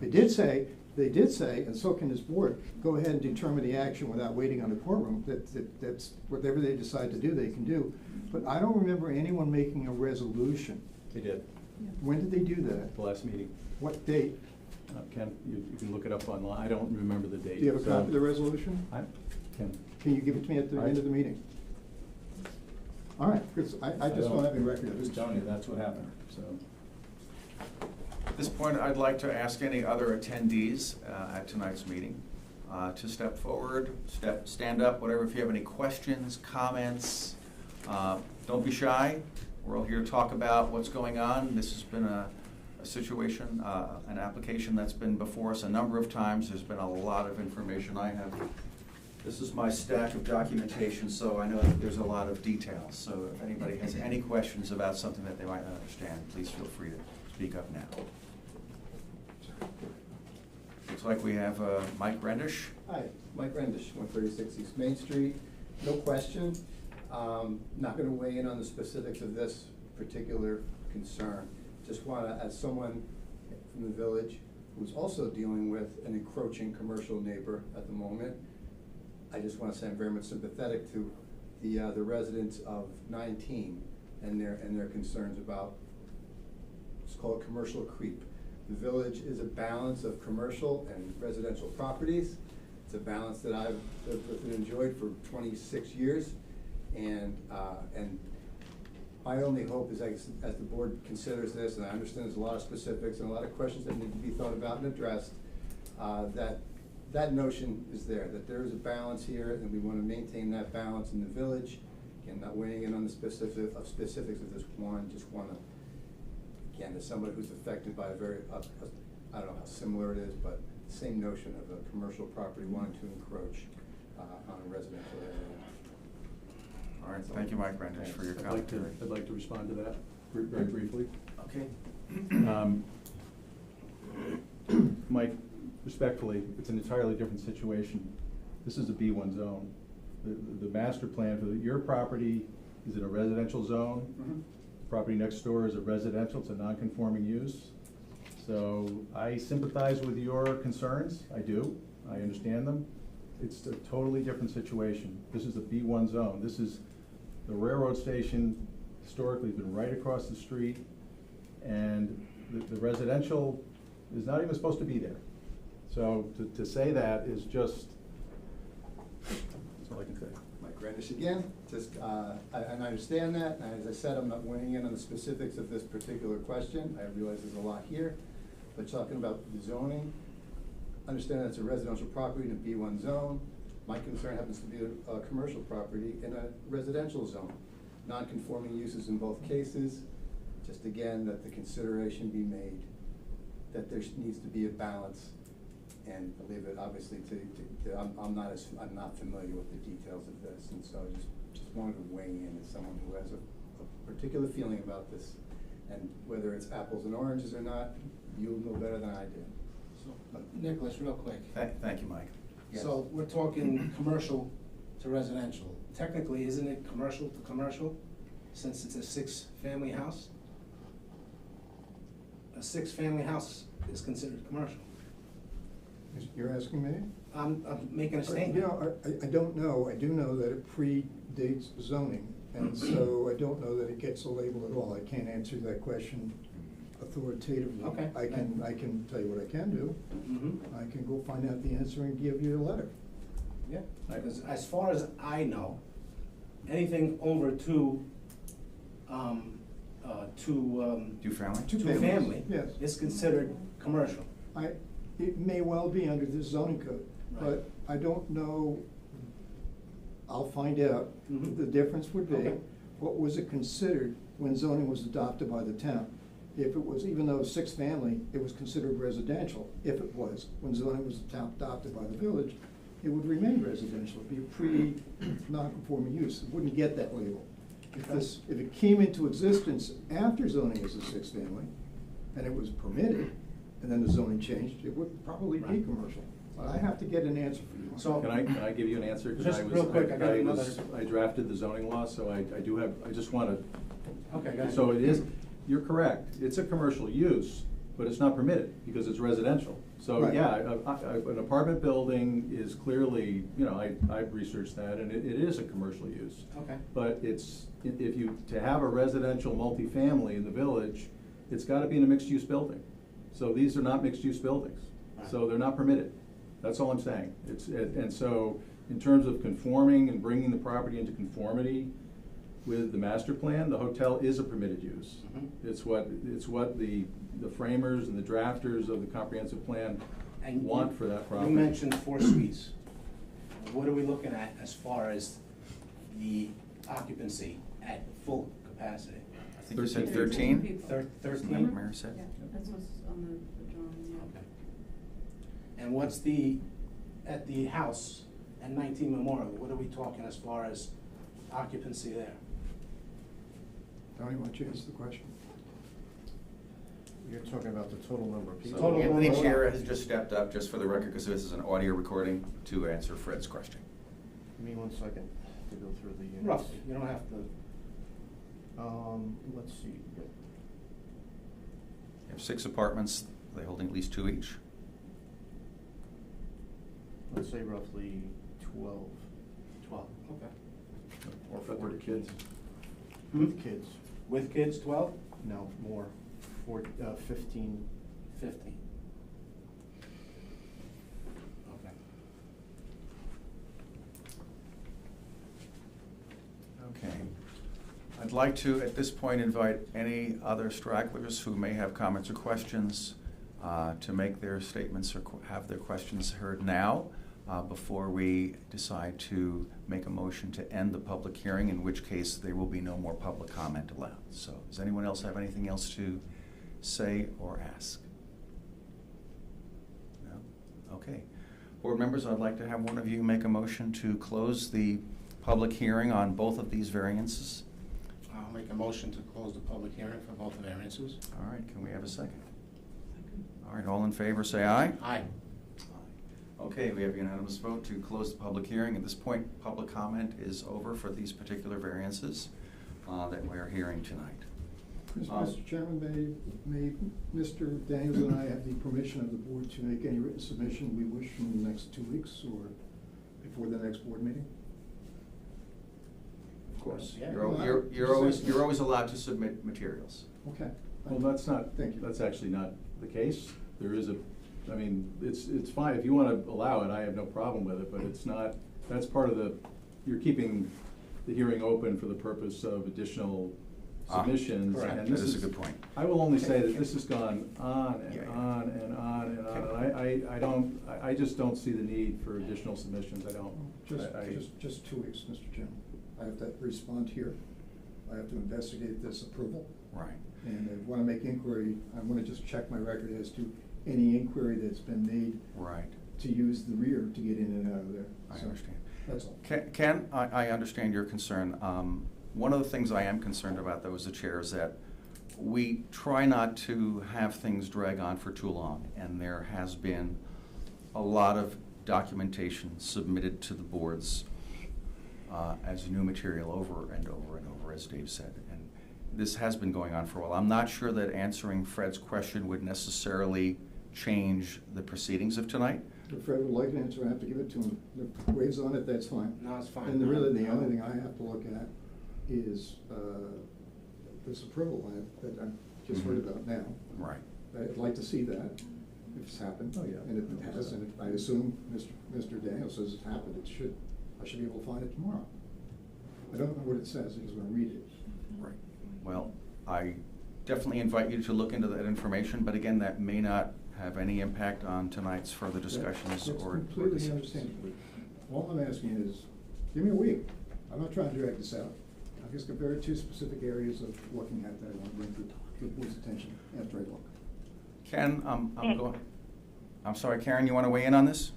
They did say, and so can this board, go ahead and determine the action without waiting on the courtroom. That's whatever they decide to do, they can do. But I don't remember anyone making a resolution. They did, When did they do that? the last meeting. What date? Ken, you can look it up online. I don't remember the date. Do you have a so- copy of the resolution? Ken. Can you give it to me at the end of the meeting? All right, because I just don't have any record of I'm it. just telling you, that's what happened, so. At this point, I'd like to ask any other attendees at tonight's meeting to step forward, stand up, whatever, if you have any questions, comments. Don't be shy. We're all here to talk about what's going on. This has been a situation, an application that's been before us a number of times. There's been a lot of information. This is my stack of documentation, so I know that there's a lot of details. So if anybody has any questions about something that they might not understand, please feel free to speak up now. Looks like we have Mike Rendish. Hi, Mike Rendish, 136 East Main Street. No question. Not going to weigh in on the specifics of this particular concern. Just want to, as someone from the village who's also dealing with an encroaching commercial neighbor at the moment, I just want to say I'm very much sympathetic to the residents of 19 and their concerns about, let's call it commercial creep. The village is a balance of commercial and residential properties. It's a balance that I've lived with and enjoyed for 26 years. And my only hope is as the board considers this, and I understand there's a lot of specifics and a lot of questions that need to be thought about and addressed, that notion is there, that there is a balance here, and we want to maintain that balance in the village. Again, not weighing in on the specifics of this one, just want to, again, as somebody who's affected by a very, I don't know how similar it is, but same notion of a commercial property wanting to encroach on a residential area. All right, thank you, Mike Rendish, for your commentary. I'd like to respond to that very briefly. Okay. Mike, respectfully, it's an entirely different situation. This is a B1 zone. The master plan for your property is in a residential zone. Mm-hmm. Property next door is a residential, it's a non-conforming use. So I sympathize with your concerns, I do, I understand them. It's a totally different situation. This is a B1 zone. This is, the railroad station historically has been right across the street, and the residential is not even supposed to be there. So to say that is just, that's all I can say. Mike Rendish again, just, and I understand that, and as I said, I'm not weighing in on the specifics of this particular question. I realize there's a lot here. But talking about the zoning, understand that it's a residential property in a B1 zone. My concern happens to be a commercial property in a residential zone. Non-conforming uses in both cases, just again, that the consideration be made, that there needs to be a balance. And I leave it obviously I'm not familiar with the details of this, and so I just wanted to weigh in as someone who has a particular feeling about this. And whether it's apples and oranges or not, you'll know better than I do. So, Nicholas, real quick. Thank you, Mike. Yes. So we're talking commercial to residential. Technically, isn't it commercial to commercial, since it's a 6-family house? A 6-family house is considered commercial. You're asking me? I'm making a You statement. know, I don't know. I do know that it predates zoning, and so I don't know that it gets a label at all. I can't answer that question authoritatively. Okay. I can tell you what I can do. Mm-hmm. I can go find out the answer and give you a letter. Yeah, because as far as I know, anything over two Two-family? Two family yes. is considered commercial. It may well be under the zoning code, Right. but I don't know. I'll find out. Mhm. The difference would be, Okay. what was it considered when zoning was adopted by the town? If it was, even though 6-family, it was considered residential. If it was, when zoning was adopted by the village, it would remain residential. It'd be a pre-non-conforming use. It wouldn't get that label. If it came into existence after zoning as a 6-family, and it was permitted, and then the zoning changed, it would probably be Right. commercial. But I have to get an answer for you. So- Can I give you an answer? 'Cause Just I was- real quick, I got another- I drafted the zoning law, so I do have, I just want to. Okay, go ahead. So it is, you're correct, it's a commercial use, but it's not permitted because it's residential. So, Right. yeah, an apartment building is clearly, I've researched that, and it is a commercial use. Okay. But to have a residential multifamily in the village, it's gotta be in a mixed-use building. So these are not mixed-use buildings, so they're not permitted. That's all I'm saying. And so, in terms of conforming and bringing the property into conformity with the master plan, the hotel is a permitted use. Mhm. It's what the framers and the drafters of the comprehensive plan And want for that property. You mentioned 4 suites. What are we looking at as far as the occupancy at full capacity? I think you said 13? people. 13? Mayor said? Yeah, that's what's on the drawing, yeah. Okay. And what's at the house at 19 Memorial, what are we talking as far as occupancy there? Tony, why don't you answer the question? You're talking about the total number of people. So Total Anthony number. Chiara has just stepped up, just for the record, because this is an audio recording, to answer Fred's question. Give me 1 second to go through the units. Roughly, you don't have to. Let's see. You have 6 apartments, are they holding at least 2 each? Let's say roughly 12. 12, okay. Or for the kids. With kids. With kids, 12? No, more. 15. 15. Okay. Okay. I'd like to, at this point, invite any other stragglers who may have comments or questions to make their statements or have their questions heard now before we decide to make a motion to end the public hearing, in which case there will be no more public comment allowed. So does anyone else have anything else to say or ask? No? Okay. Board members, I'd like to have one of you make a motion to close the public hearing on both of these variances. I'll make a motion to close the public hearing for both variances. All right, can we have a second? All right, all in favor, say aye. Aye. Okay, we have a unanimous vote to close the public hearing. At this point, public comment is over for these particular variances that we're hearing tonight. Mr. Chairman, may Mr. Daniels and I have the permission of the board to make any written submission we wish in the next 2 weeks or before the next board meeting? Of course, Yeah. you're always allowed to submit materials. Okay. Well, that's not, Thank you. that's actually not the case. There is it's fine, if you want to allow it, I have no problem with it, but it's not, that's part of you're keeping the hearing open for the purpose of additional submissions, Correct. and That this is a good point. I will only say that this has gone on Yeah, and yeah. on and on and on, and I just don't see the need for additional submissions, I don't. Just 2 weeks, Mr. Chairman. I have to respond here. I have to investigate this approval. Right. And I want to make inquiry, I want to just check my record as to any inquiry that's been made Right. to use the rear to get in and out of there. I So, understand. That's all. Ken, I understand your concern. One of the things I am concerned about, though, as the chair, is that we try not to have things drag on for too long, and there has been a lot of documentation submitted to the boards as new material over and over and over, as Dave said. And this has been going on for a while. I'm not sure that answering Fred's question would necessarily change the proceedings of tonight. If Fred would like an answer, I have to give it to him. If he weighs on it, that's fine. No, it's fine. And the only thing I have to look at is this approval that I just heard about now. Right. I'd like to see that, if it's happened. Oh, yeah. And if it has, and if I assume Mr. Daniel says it's happened, I should be able to find it tomorrow. I don't know what it says, I just want to read it. Right. Well, I definitely invite you to look into that information, but again, that may not have any impact on tonight's further discussions That's or completely decisions. understandable. All I'm asking is, give me a week. I'm not trying to drag this out. I've just got very 2 specific areas of looking at that I want to bring to the board's attention after I look. Ken, I'm sorry, Karen, you want to weigh in on this?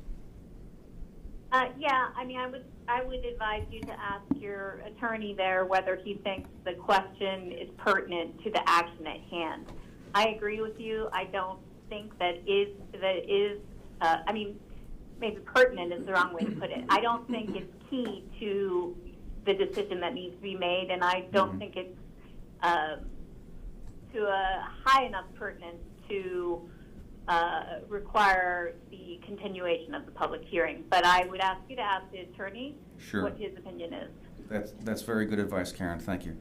Yeah, I mean, I would advise you to ask your attorney there whether he thinks the question is pertinent to the action at hand. I agree with you. I don't think that is, I mean, maybe pertinent is the wrong way to put it. I don't think it's key to the decision that needs to be made, and I don't think it's to a high enough pertinence to require the continuation of the public hearing. But I would ask you to ask the attorney Sure. what his opinion is. That's very good advice, Karen, thank you.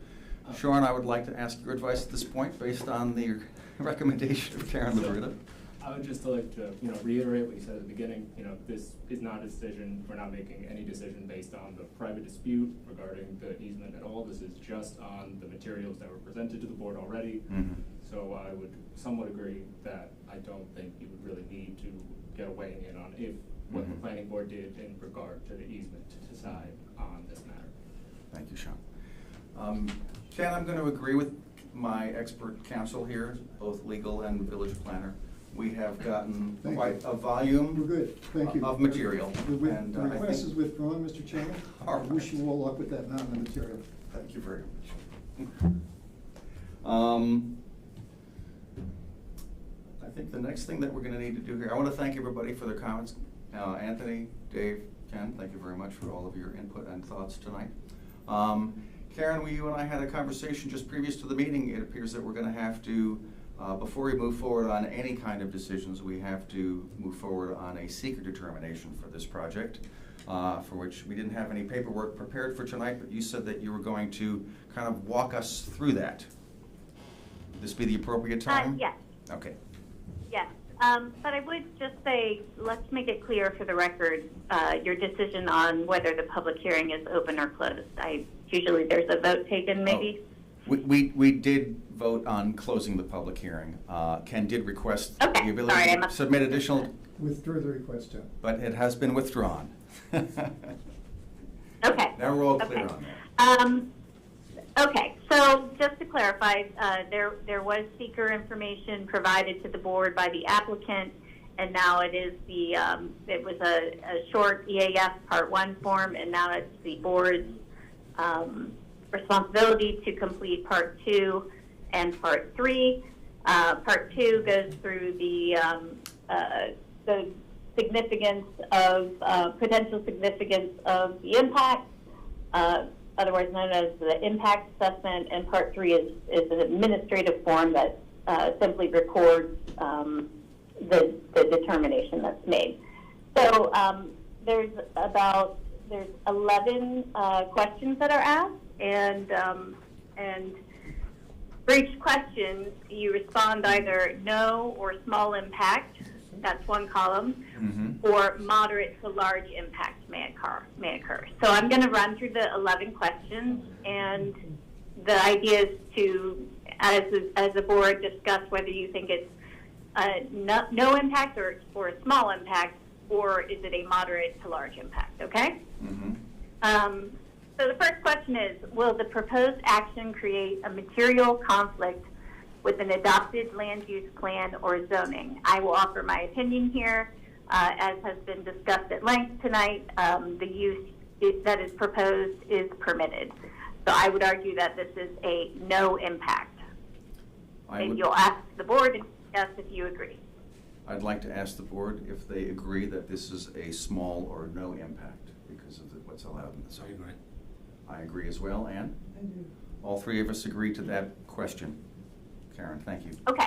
Sean, I would like to ask your advice at this point, based on the recommendation of Karen Labrita. I would just like to, reiterate what you said at the beginning. This is not a decision, we're not making any decision based on the private dispute regarding the easement at all. This is just on the materials that were presented to the board already. Mhm. So I would somewhat agree that I don't think you would really need to get a weighing in on what the Mhm. planning board did in regard to the easement to decide on this matter. Thank you, Sean. Ken, I'm going to agree with my expert counsel here, both legal and village planner. We have gotten Thank quite you. a volume We're good, thank you. of material. The and I request think- is withdrawn, Mr. Chairman. All I wish right. you all luck with that mountain of material. Thank you very much. I think the next thing that we're going to need to do here, I want to thank everybody for their comments. Anthony, Dave, Ken, thank you very much for all of your input and thoughts tonight. Karen, you and I had a conversation just previous to the meeting. It appears that we're going to have to, before we move forward on any kind of decisions, we have to move forward on a seeker determination for this project, for which we didn't have any paperwork prepared for tonight, but you said that you were going to kind of walk us through that. Would this be the appropriate time? Yes. Okay. Yes, but I would just say, let's make it clear for the record, your decision on whether the public hearing is open or closed. Usually there's a vote taken, maybe? Oh, we did vote on closing the public hearing. Ken did request the Okay, ability sorry, I to must- submit additional, Withdraw the request, John. but it has been withdrawn. Okay. Now we're all clear Okay. on that. Okay, so just to clarify, there was seeker information provided to the board by the applicant, and now it is it was a short EAF Part 1 form, and now it's the board's responsibility to complete Part 2 and Part 3. Part 2 goes through the significance of, potential significance of the impact, otherwise known as the impact assessment, and Part 3 is an administrative form that simply records the determination that's made. So there's 11 questions that are asked, and for each question you respond either no or small impact. That's one column. Mm-hmm. Or moderate to large impact may occur. So I'm going to run through the 11 questions, and the idea is to, as a board, discuss whether you think it's no impact or a small impact, or is it a moderate to large impact, okay? Mm-hmm. So the first question is, will the proposed action create a material conflict with an adopted land use plan or zoning? I will offer my opinion here. As has been discussed at length tonight, the use that is proposed is permitted. So I would argue that this is a no impact. And you'll ask the board and discuss if you agree. I'd like to ask the board if they agree that this is a small or no impact because of what's allowed in the zone. I agree. I agree as well, Ann? I do. All three of us agree to that question. Karen, thank you. Okay.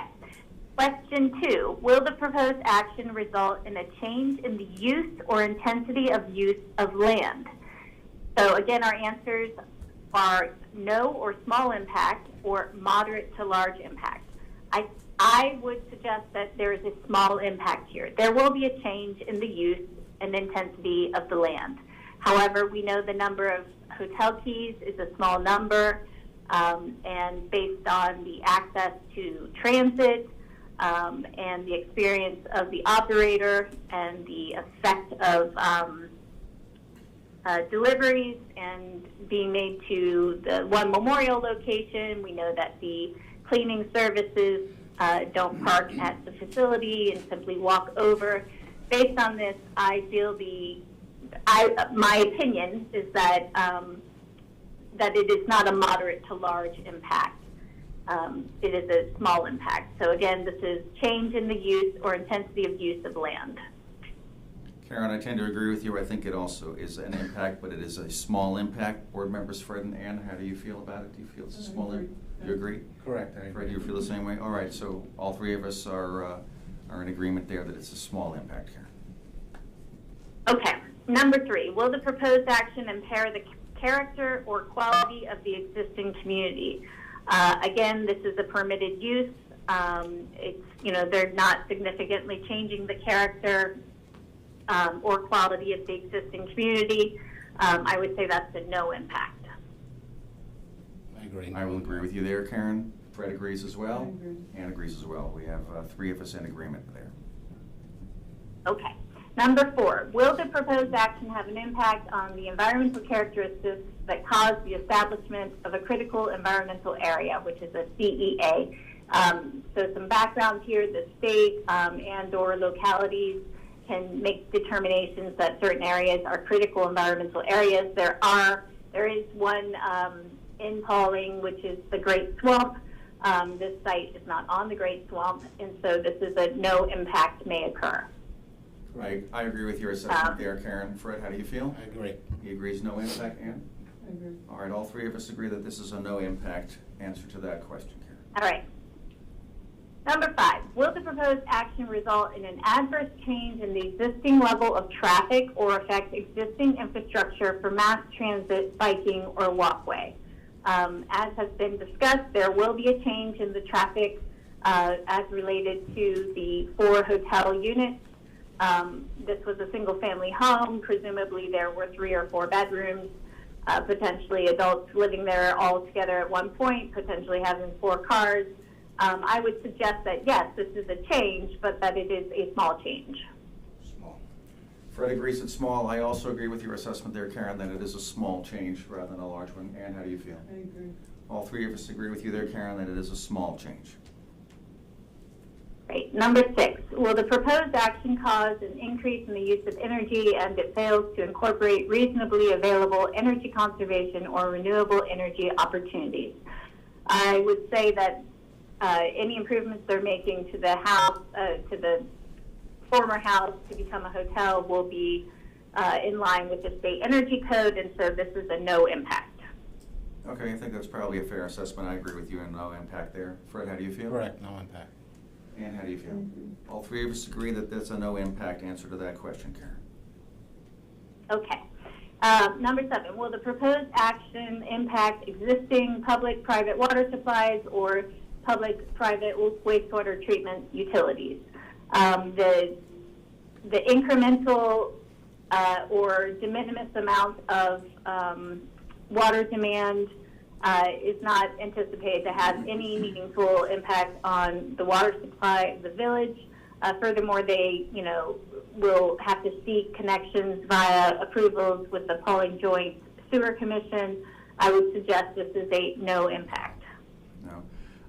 Question 2, will the proposed action result in a change in the use or intensity of use of land? So again, our answers are no or small impact or moderate to large impact. I would suggest that there is a small impact here. There will be a change in the use and intensity of the land. However, we know the number of hotel keys is a small number, and based on the access to transit and the experience of the operator and the effect of deliveries and being made to the One Memorial location, we know that the cleaning services don't park at the facility and simply walk over. Based on this, I feel my opinion is that that it is not a moderate to large impact. It is a small impact. So again, this is change in the use or intensity of use of land. Karen, I tend to agree with you. I think it also is an impact, but it is a small impact. Board members Fred and Ann, how do you feel about it? Do you feel it's a small impact? You agree? Correct, I agree. Fred, you feel the same way? All right, so all three of us are in agreement there that it's a small impact, Karen. Okay. Number 3, will the proposed action impair the character or quality of the existing community? Again, this is a permitted use. They're not significantly changing the character or quality of the existing community. I would say that's a no impact. I agree. I will agree with you there, Karen. Fred agrees as well. I agree. Ann agrees as well. We have three of us in agreement there. Okay. Number 4, will the proposed action have an impact on the environmental characteristics that cause the establishment of a critical environmental area, which is a CEA? So some background here, the state and or localities can make determinations that certain areas are critical environmental areas. There is one in Pauling, which is the Great Swamp. This site is not on the Great Swamp, and so this is a no impact may occur. I agree with your assessment there, Karen. Fred, how do you feel? I agree. He agrees no impact, Ann? I agree. All right, all three of us agree that this is a no impact answer to that question, Karen. All right. Number 5, will the proposed action result in an adverse change in the existing level of traffic or affect existing infrastructure for mass transit, biking, or walkway? As has been discussed, there will be a change in the traffic as related to the 4 hotel units. This was a single-family home. Presumably there were 3 or 4 bedrooms, potentially adults living there all together at one point, potentially having 4 cars. I would suggest that, yes, this is a change, but that it is a small change. Small. Fred agrees it's small. I also agree with your assessment there, Karen, that it is a small change rather than a large one. Ann, how do you feel? I agree. All three of us agree with you there, Karen, that it is a small change. Great. Number 6, will the proposed action cause an increase in the use of energy and it fails to incorporate reasonably available energy conservation or renewable energy opportunities? I would say that any improvements they're making to the house, to the former house to become a hotel will be in line with the state energy code, and so this is a no impact. Okay, I think that's probably a fair assessment. I agree with you and no impact there. Fred, how do you feel? Correct, no impact. Ann, how do you feel? All three of us agree that that's a no impact answer to that question, Karen. Okay. Number 7, will the proposed action impact existing public-private water supplies or public-private wastewater treatment utilities? The incremental or de minimis amount of water demand is not anticipated to have any meaningful impact on the water supply of the village. Furthermore, they, will have to seek connections via approvals with the Pauling Joint Sewer Commission. I would suggest this is a no impact. No.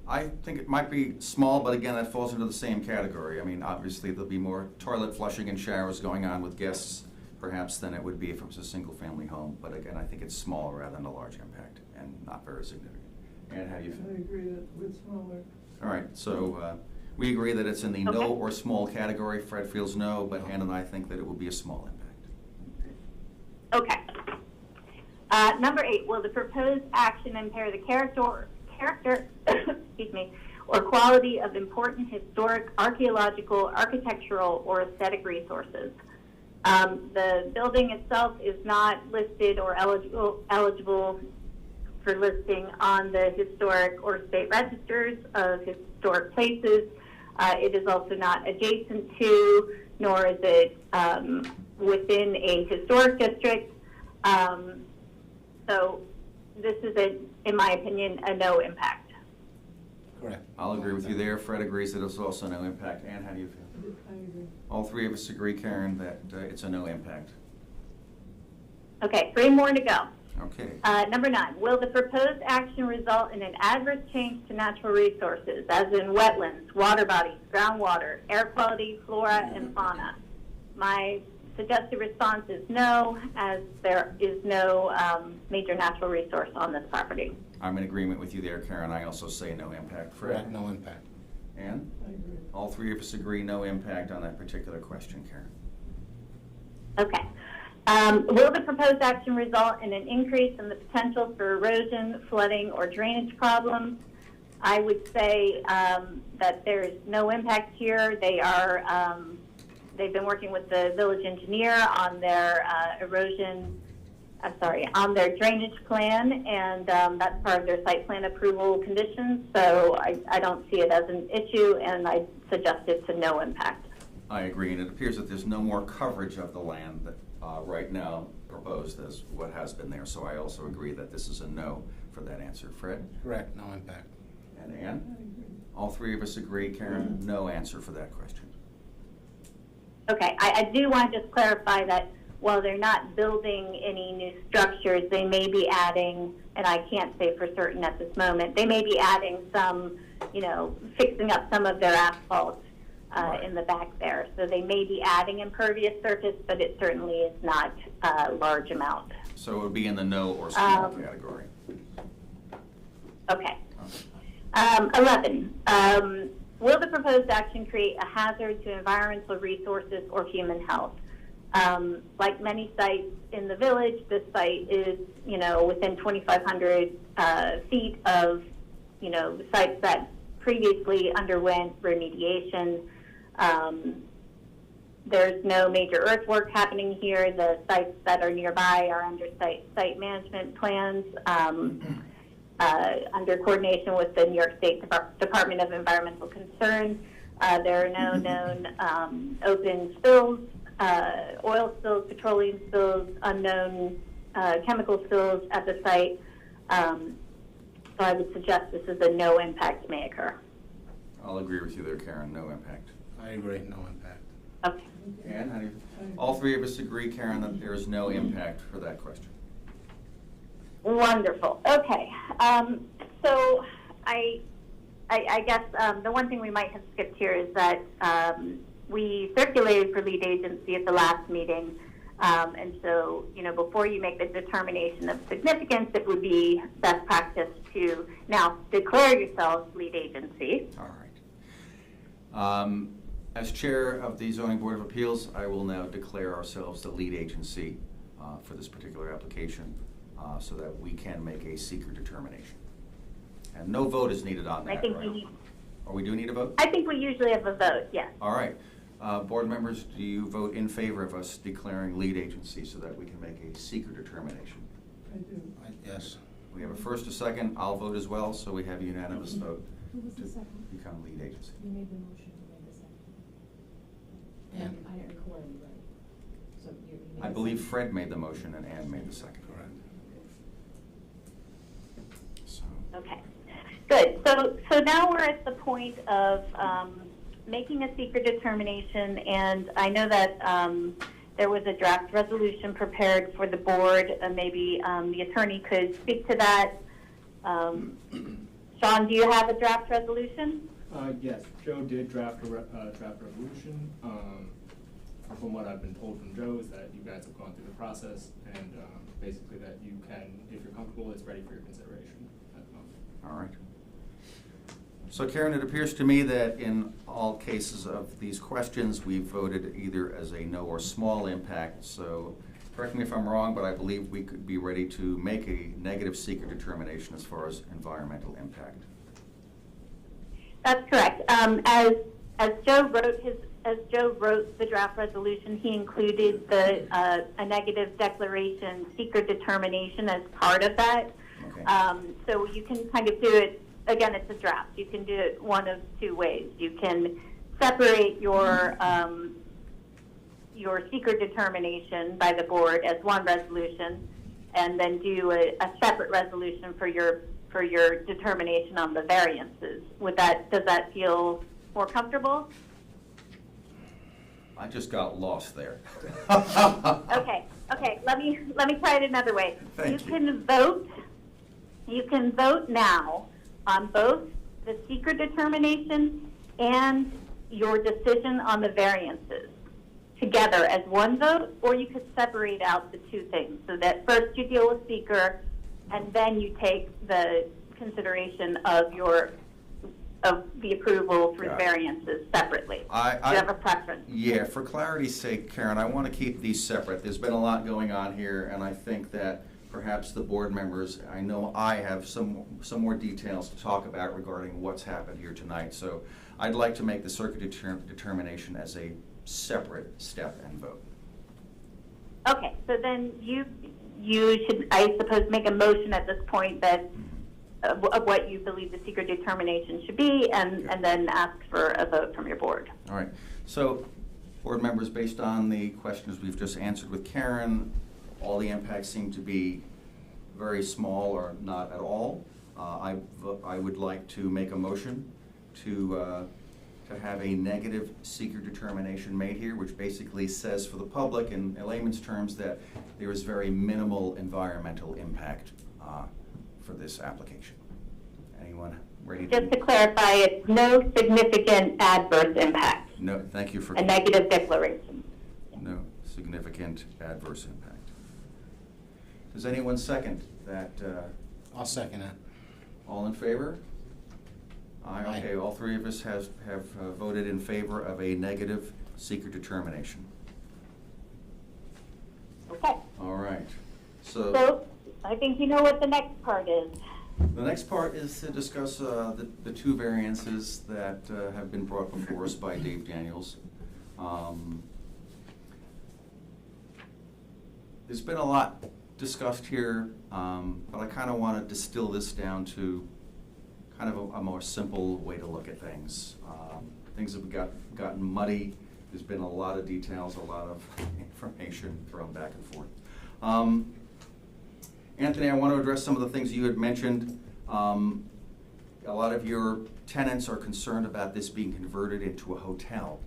I think it might be small, but again, that falls into the same category. I mean, obviously, there'll be more toilet flushing and showers going on with guests, perhaps, than it would be if it was a single-family home. But again, I think it's small rather than a large impact, and not very significant. And how do you feel? I agree that with smaller. All right, so we agree that it's in the no or small category. Fred feels no, but Ann and I think that it will be a small impact. Okay. Number 8, will the proposed action impair the character, excuse me, or quality of important historic, archaeological, architectural, or aesthetic resources? The building itself is not listed or eligible for listing on the historic or state registers of historic places. It is also not adjacent to, nor is it within a historic district. So this is, in my opinion, a no impact. Correct. I'll agree with you there. Fred agrees that it's also no impact. Ann, how do you feel? I agree. All three of us agree, Karen, that it's a no impact. Okay, 3 more to go. Okay. Number 9, will the proposed action result in an adverse change to natural resources, as in wetlands, water bodies, groundwater, air quality, flora, and fauna? My suggested response is no, as there is no major natural resource on this property. I'm in agreement with you there, Karen. I also say no impact. Fred? Correct, no impact. Ann? I agree. All three of us agree no impact on that particular question, Karen. Okay. Will the proposed action result in an increase in the potential for erosion, flooding, or drainage problems? I would say that there's no impact here. They are, they've been working with the village engineer on their on their drainage plan, and that's part of their site plan approval conditions. So I don't see it as an issue, and I suggest it's a no impact. I agree, and it appears that there's no more coverage of the land that right now proposed as what has been there. So I also agree that this is a no for that answer. Fred? Correct, no impact. And I Ann? agree. All three of us agree, Karen, no answer for that question. Okay, I do want to just clarify that while they're not building any new structures, they may be adding, and I can't say for certain at this moment, they may be adding some, fixing up some of their asphalt in the back there. So they may be adding impervious surface, but it certainly is not a large amount. So it would be in the no or small category. Okay. 11, will the proposed action create a hazard to environmental resources or human health? Like many sites in the village, this site is, within 2,500 feet of, sites that previously underwent remediation. There's no major earthwork happening here. The sites that are nearby are under site management plans, under coordination with the New York State Department of Environmental Concerns. There are no known open spills, oil spills, petroleum spills, unknown chemical spills at the site. So I would suggest this is a no impact may occur. I'll agree with you there, Karen, no impact. I agree, no impact. Okay. Ann, how do you? All three of us agree, Karen, that there is no impact for that question. Wonderful. Okay. So I guess the one thing we might have skipped here is that we circulated for lead agency at the last meeting. And so, before you make the determination of significance, it would be best practice to now declare yourselves lead agency. All right. As chair of the Zoning Board of Appeals, I will now declare ourselves the lead agency for this particular application so that we can make a seeker determination. And no vote is needed on that, I think right? we need, Or we do need a vote? I think we usually have a vote, yes. All right. Board members, do you vote in favor of us declaring lead agency so that we can make a seeker determination? I do. Yes. We have a first, a second. I'll vote as well, so we have a unanimous vote Who was the to second? become lead agency. You made the motion, you made the second. Ann. I didn't recall you, right? So you made I the believe second. Fred made the motion and Ann made the second. Correct. Okay, good. So now we're at the point of making a secret determination, and I know that there was a draft resolution prepared for the board, and maybe the attorney could speak to that. Sean, do you have a draft resolution? Yes, Joe did draft a draft resolution. From what I've been told from Joe is that you guys have gone through the process, and basically that you can, if you're comfortable, it's ready for your consideration at the moment. All right. So Karen, it appears to me that in all cases of these questions, we voted either as a no or small impact. So correct me if I'm wrong, but I believe we could be ready to make a negative secret determination as far as environmental impact. That's correct. As Joe wrote the draft resolution, he included a negative declaration secret determination as part of that. Okay. So you can kind of do it, again, it's a draft. You can do it one of two ways. You can separate your secret determination by the board as one resolution, and then do a separate resolution for your determination on the variances. Does that feel more comfortable? I just got lost there. Okay. Let me try it another way. Thank you. You can vote now on both the secret determination and your decision on the variances together as one vote, or you could separate out the two things. So that first you deal with seeker, and then you take the consideration of the approval for variances separately. Do you have a preference? Yeah, for clarity's sake, Karen, I want to keep these separate. There's been a lot going on here, and I think that perhaps the board members, I know I have some more details to talk about regarding what's happened here tonight. So I'd like to make the circuit determination as a separate step and vote. Okay, so then you should, I suppose, make a motion at this point that of what you believe the secret determination should be, and then ask for a vote from your board. All right. So, board members, based on the questions we've just answered with Karen, all the impacts seem to be very small or not at all. I would like to make a motion to have a negative secret determination made here, which basically says for the public, in layman's terms, that there is very minimal environmental impact for this application. Anyone ready to? Just to clarify, it's no significant adverse impact. No, thank you for. A negative declaration. No significant adverse impact. Does anyone second that? I'll second that. All in favor? Aye. Okay, all three of us have voted in favor of a negative secret determination. Okay. All right. So I think you know what the next part is. The next part is to discuss the two variances that have been brought before us by Dave Daniels. There's been a lot discussed here, but I kind of want to distill this down to kind of a more simple way to look at things. Things have gotten muddy. There's been a lot of details, a lot of information thrown back and forth. Anthony, I want to address some of the things you had mentioned. A lot of your tenants are concerned about this being converted into a hotel.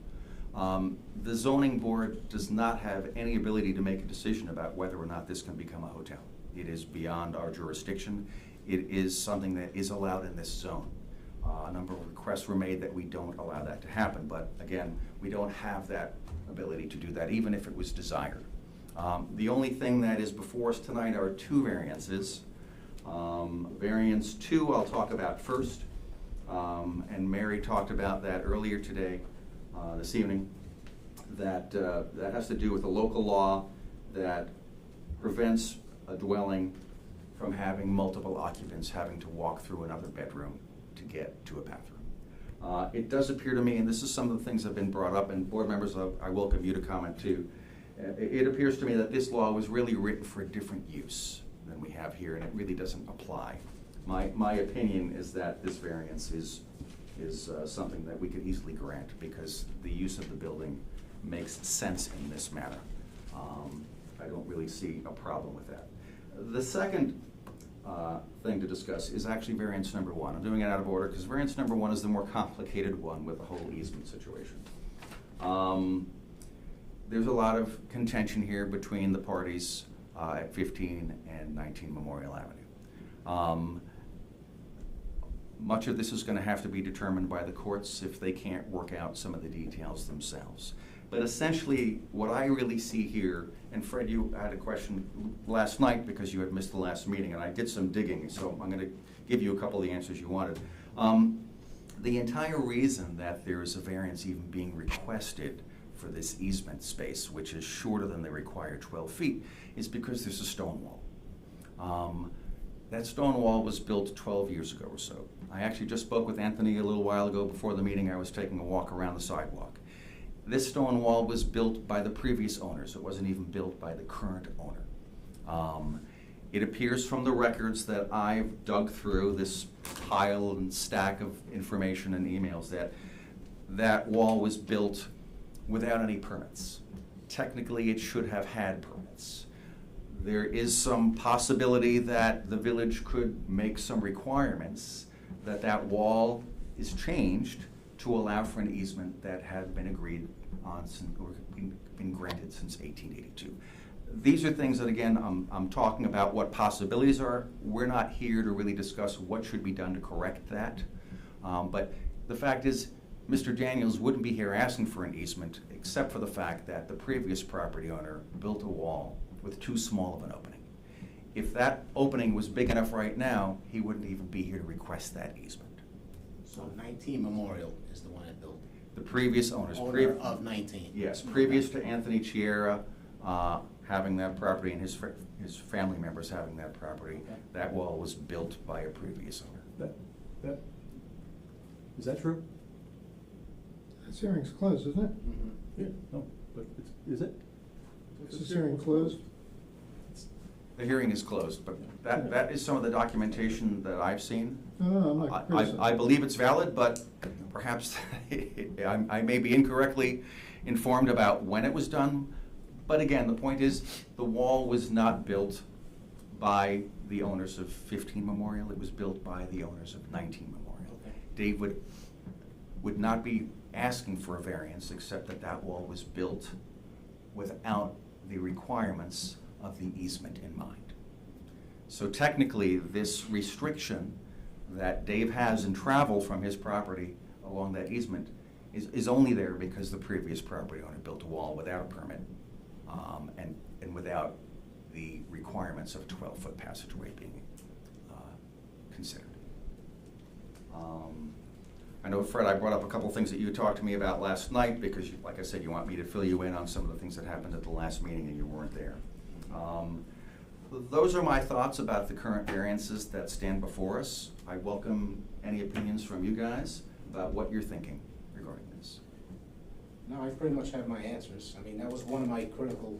The zoning board does not have any ability to make a decision about whether or not this can become a hotel. It is beyond our jurisdiction. It is something that is allowed in this zone. A number of requests were made that we don't allow that to happen, but again, we don't have that ability to do that, even if it was desired. The only thing that is before us tonight are two variances. Variance 2 I'll talk about first, and Mary talked about that earlier today, this evening. That has to do with a local law that prevents a dwelling from having multiple occupants having to walk through another bedroom to get to a bathroom. It does appear to me, and this is some of the things that have been brought up, and board members, I welcome you to comment too. It appears to me that this law was really written for a different use than we have here, and it really doesn't apply. My opinion is that this variance is something that we could easily grant because the use of the building makes sense in this matter. I don't really see a problem with that. The second thing to discuss is actually variance number 1. I'm doing it out of order because variance number 1 is the more complicated one with the whole easement situation. There's a lot of contention here between the parties at 15 and 19 Memorial Avenue. Much of this is going to have to be determined by the courts if they can't work out some of the details themselves. But essentially, what I really see here, and Fred, you had a question last night because you had missed the last meeting, and I did some digging, so I'm going to give you a couple of the answers you wanted. The entire reason that there is a variance even being requested for this easement space, which is shorter than the required 12 feet, is because there's a stone wall. That stone wall was built 12 years ago or so. I actually just spoke with Anthony a little while ago. Before the meeting, I was taking a walk around the sidewalk. This stone wall was built by the previous owners. It wasn't even built by the current owner. It appears from the records that I've dug through, this pile and stack of information and emails, that that wall was built without any permits. Technically, it should have had permits. There is some possibility that the village could make some requirements that that wall is changed to allow for an easement that had been agreed on or been granted since 1882. These are things that, again, I'm talking about what possibilities are. We're not here to really discuss what should be done to correct that. But the fact is, Mr. Daniels wouldn't be here asking for an easement except for the fact that the previous property owner built a wall with too small of an opening. If that opening was big enough right now, he wouldn't even be here to request that easement. So 19 Memorial is the one that built. The previous owners. Owner of 19. Yes, previous to Anthony Chiera having that property and his family members having that property, that wall was built by a previous owner. Is that true? This hearing's closed, isn't it? Mhm. Yeah, no, but is it? Is this hearing closed? The hearing is closed, but that is some of the documentation that I've seen. No, I'm not criticizing. I believe it's valid, but perhaps I may be incorrectly informed about when it was done. But again, the point is, the wall was not built by the owners of 15 Memorial. It was built by the owners of 19 Memorial. Okay. Dave would not be asking for a variance, except that that wall was built without the requirements of the easement in mind. So technically, this restriction that Dave has in travel from his property along that easement is only there because the previous property owner built a wall without a permit and without the requirements of a 12-foot passageway being considered. I know, Fred, I brought up a couple things that you talked to me about last night because, like I said, you want me to fill you in on some of the things that happened at the last meeting and you weren't there. Those are my thoughts about the current variances that stand before us. I welcome any opinions from you guys about what you're thinking regarding this. No, I pretty much have my answers. I mean, that was one of my critical,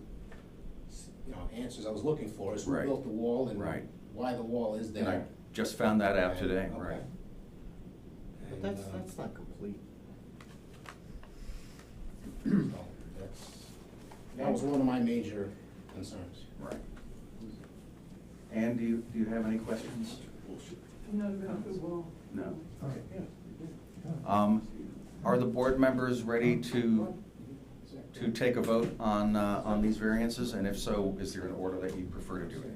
answers I was looking for, is who Right. built the wall and Right. why the wall is there. And I just found that out today, Okay. right? But And, that's not complete. so that was one of my major concerns. Right. Ann, do you have any questions? Not about the wall. No. Okay. Are the board members ready to take a vote on these variances? And if so, is there an order that you prefer to do it?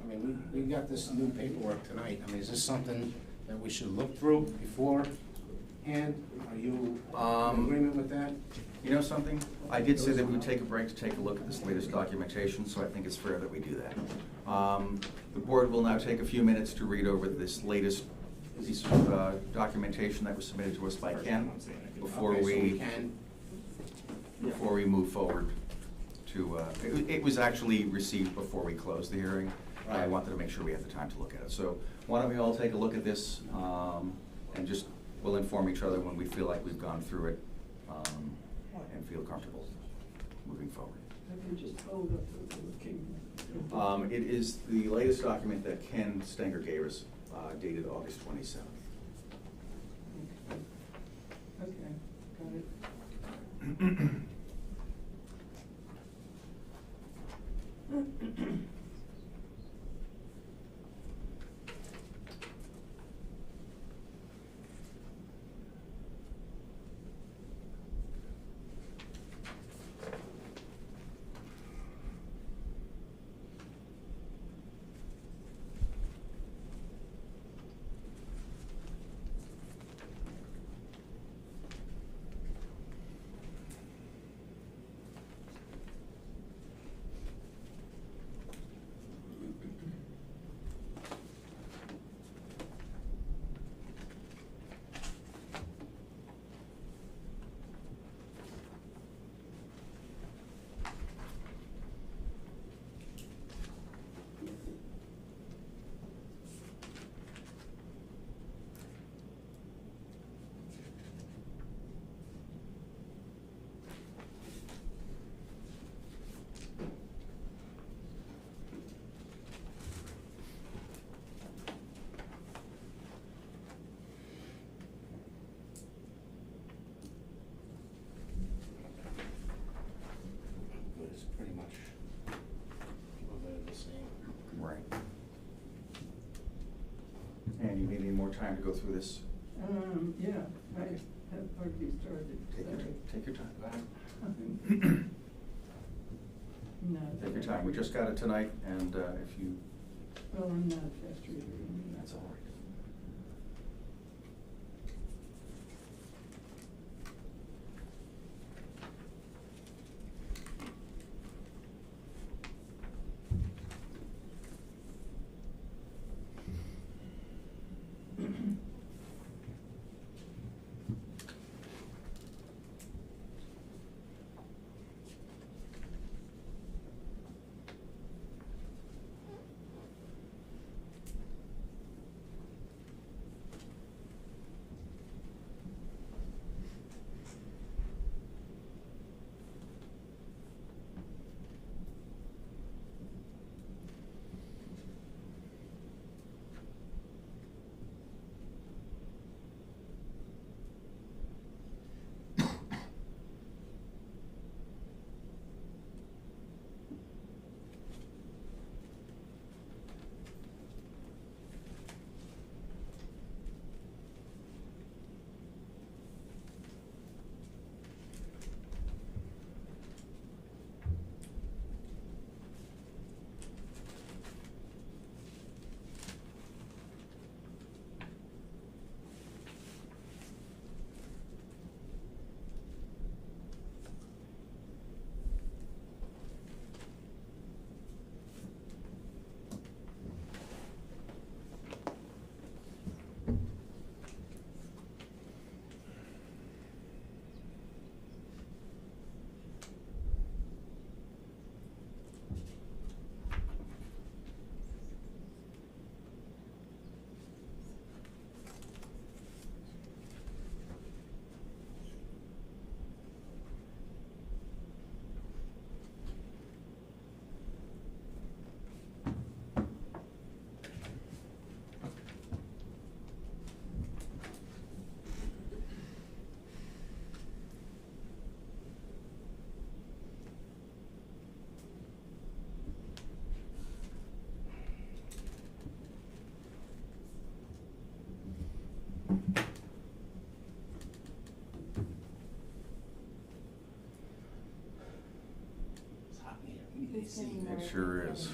I mean, we got this new paperwork tonight. I mean, is this something that we should look through before? And are you in agreement with that? You know something? I did say that we would take a break to take a look at this latest documentation, so I think it's fair that we do that. The board will now take a few minutes to read over this latest piece of documentation that was submitted to us by Ken before Okay, so before we move forward to, it was actually received before we closed the hearing. I Right. wanted to make sure we had the time to look at it. So why don't we all take a look at this, and just, we'll inform each other when we feel like we've gone through it, and feel comfortable moving forward. It is the latest document that Ken Stenger gave us, dated August 27th. Okay, got it. time to go through this? Yeah, I have already started, Take your time. No. Take your time. We just got it tonight, and if you, Well, I'm not a fast reader. that's all right. It's hot in here. We need AC. It sure is.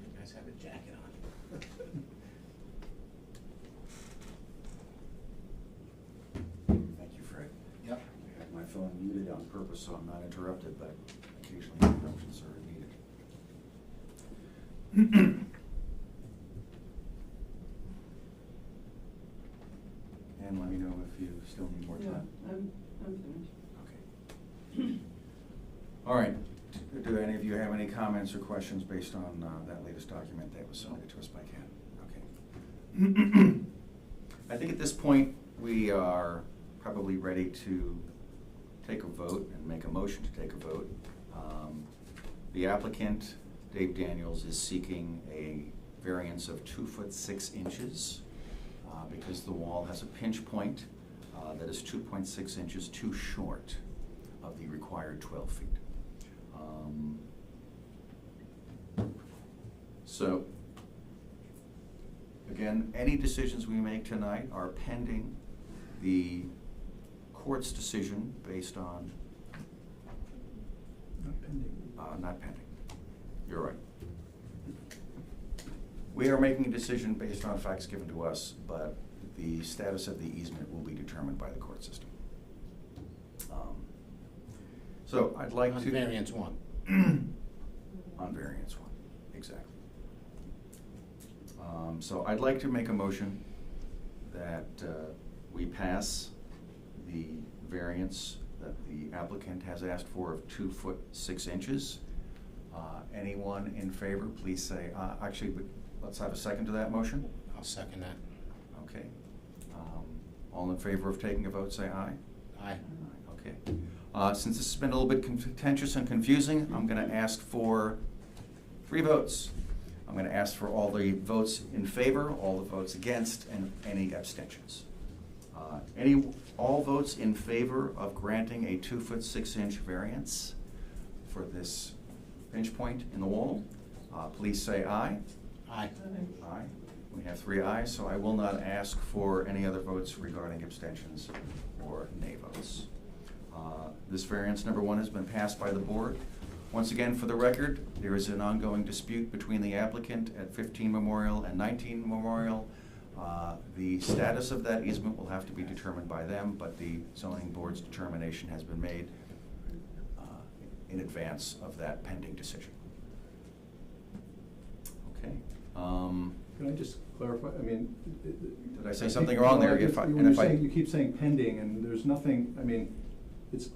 You guys have a jacket on. Thank you, Fred. Yep. I have my phone muted on purpose so I'm not interrupted, but occasionally interruptions are needed. And let me know if you still need more Yeah, time. I'm finished. Okay. All right. Do any of you have any comments or questions based on that latest document that was submitted to us by Ken? Okay. I think at this point, we are probably ready to take a vote and make a motion to take a vote. The applicant, Dave Daniels, is seeking a variance of 2 foot 6 inches because the wall has a pinch point that is 2.6 inches too short of the required 12 feet. So, again, any decisions we make tonight are pending the court's decision based on, Not pending. not pending. You're right. We are making a decision based on facts given to us, but the status of the easement will be determined by the court system. So I'd like On to. variance 1. On variance 1, exactly. So I'd like to make a motion that we pass the variance that the applicant has asked for of 2 foot 6 inches. Anyone in favor, please say, actually, let's have a second to that motion. I'll second that. Okay. All in favor of taking a vote, say aye. Aye. Okay. Since this has been a little bit contentious and confusing, I'm going to ask for 3 votes. I'm going to ask for all the votes in favor, all the votes against, and any abstentions. All votes in favor of granting a 2 foot 6 inch variance for this pinch point in the wall, please say aye. Aye. Aye. We have 3 ayes, so I will not ask for any other votes regarding abstentions or nay votes. This variance number 1 has been passed by the board. Once again, for the record, there is an ongoing dispute between the applicant at 15 Memorial and 19 Memorial. The status of that easement will have to be determined by them, but the zoning board's determination has been made in advance of that pending decision. Okay. Can I just clarify, I mean. Did I say something wrong there? You keep saying pending, and there's nothing, I mean, it's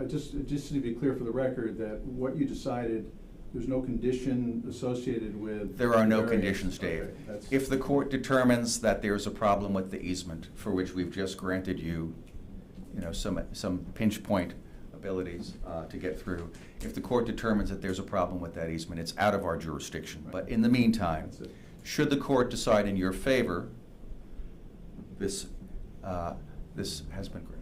just to be clear for the record, that what you decided, there's no condition associated with. There are no variance. conditions, Dave. Okay, that's- If the court determines that there's a problem with the easement, for which we've just granted you, some pinch point abilities to get through, if the court determines that there's a problem with that easement, it's out of our jurisdiction. But in the meantime, That's it. should the court decide in your favor, this has been granted.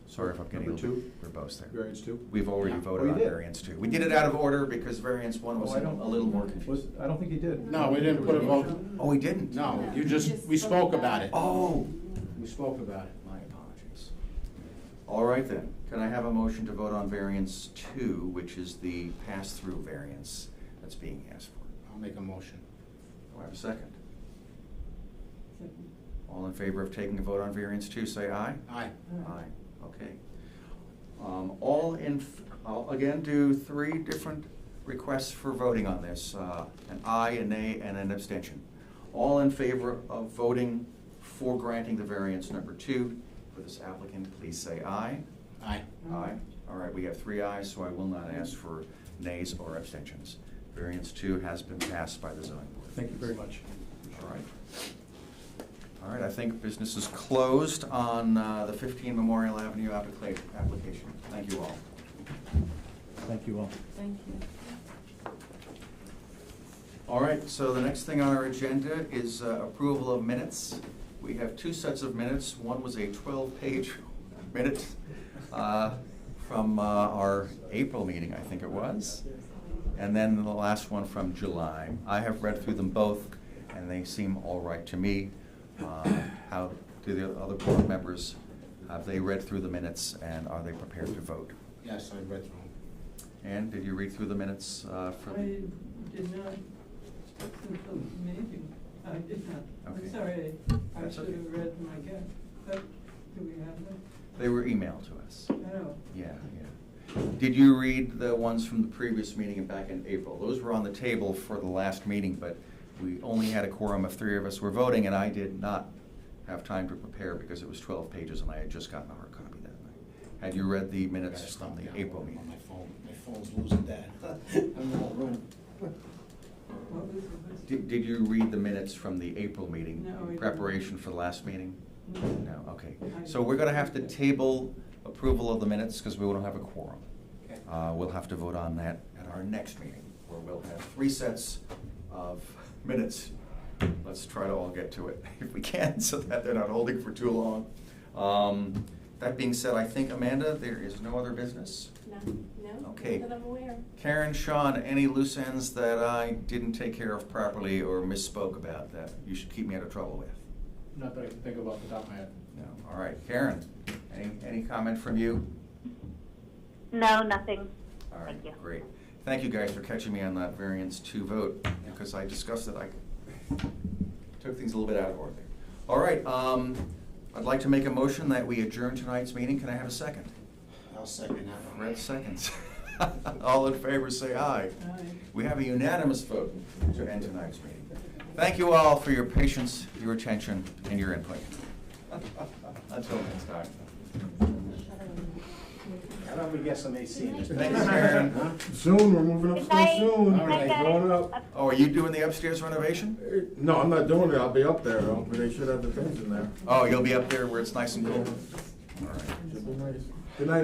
Sorry if I'm getting a Number little 2? verbose there. Variance 2? We've already Yeah. voted Oh, on you did? variance 2. We did it out of order because variance 1 was Oh, I a don't- little more confusing. I don't think he did. No, we didn't put a vote. Oh, we didn't? No, we spoke about it. Oh, We spoke about it. my apologies. All right then, can I have a motion to vote on variance 2, which is the pass-through variance that's being asked for? I'll make a motion. Do I have a second? All in favor of taking a vote on variance 2, say aye. Aye. Aye, okay. I'll again do 3 different requests for voting on this, an aye, a nay, and an abstention. All in favor of voting for granting the variance number 2 for this applicant, please say aye. Aye. Aye. All right, we have 3 ayes, so I will not ask for nays or abstentions. Variance 2 has been passed by the zoning board. Thank you very much. All right. All right, I think business is closed on the 15 Memorial Avenue application. Thank you all. Thank you all. Thank you. All right, so the next thing on our agenda is approval of minutes. We have 2 sets of minutes. One was a 12-page minute from our April meeting, I think it was, and then the last one from July. I have read through them both, and they seem all right to me. How do the other board members, have they read through the minutes, and are they prepared to vote? Yes, I read through them. Ann, did you read through the minutes for the? I did not, since the meeting, I did not. Okay. I'm sorry, I That's should okay. have read them again, but do we have them? They were emailed to us. Oh. Yeah. Did you read the ones from the previous meeting back in April? Those were on the table for the last meeting, but we only had a quorum of 3 of us were voting, and I did not have time to prepare because it was 12 pages and I had just gotten a hard copy that night. Had you read the minutes from the April meeting? On my phone. My phone's losing data. I'm in the room. What was the question? Did you read the minutes from the April meeting No, I in didn't. preparation for the last meeting? No. No, okay. So we're gonna have to table approval of the minutes because we won't have a quorum. Okay. We'll have to vote on that at our next meeting, where we'll have 3 sets of minutes. Let's try to all get to it if we can, so that they're not holding for too long. That being said, I think, Amanda, there is no other business? No, Okay. not that I'm aware. Karen, Sean, any loose ends that I didn't take care of properly or misspoke about that you should keep me out of trouble with? Not that I can think of off the top of my head. No. All right. Karen, any comment from you? No, nothing. All right, Thank you. great. Thank you guys for catching me on that variance 2 vote, because I discussed it, I took things a little bit out of order. All right, I'd like to make a motion that we adjourn tonight's meeting. Can I have a second? I'll second that one. Red seconds. All in favor, say aye. Aye. We have a unanimous vote to end tonight's meeting. Thank you all for your patience, your attention, and your input. Until next time. How about we get some AC in this? Thanks, Karen. Huh? Soon, we're moving Good night. upstairs soon. All right, Going up. Oh, are you doing the upstairs renovation? No, I'm not doing it, I'll be up there though, but they should have the things in there. Oh, you'll be up there where it's nice and cool? All right. Should be nice. Good night.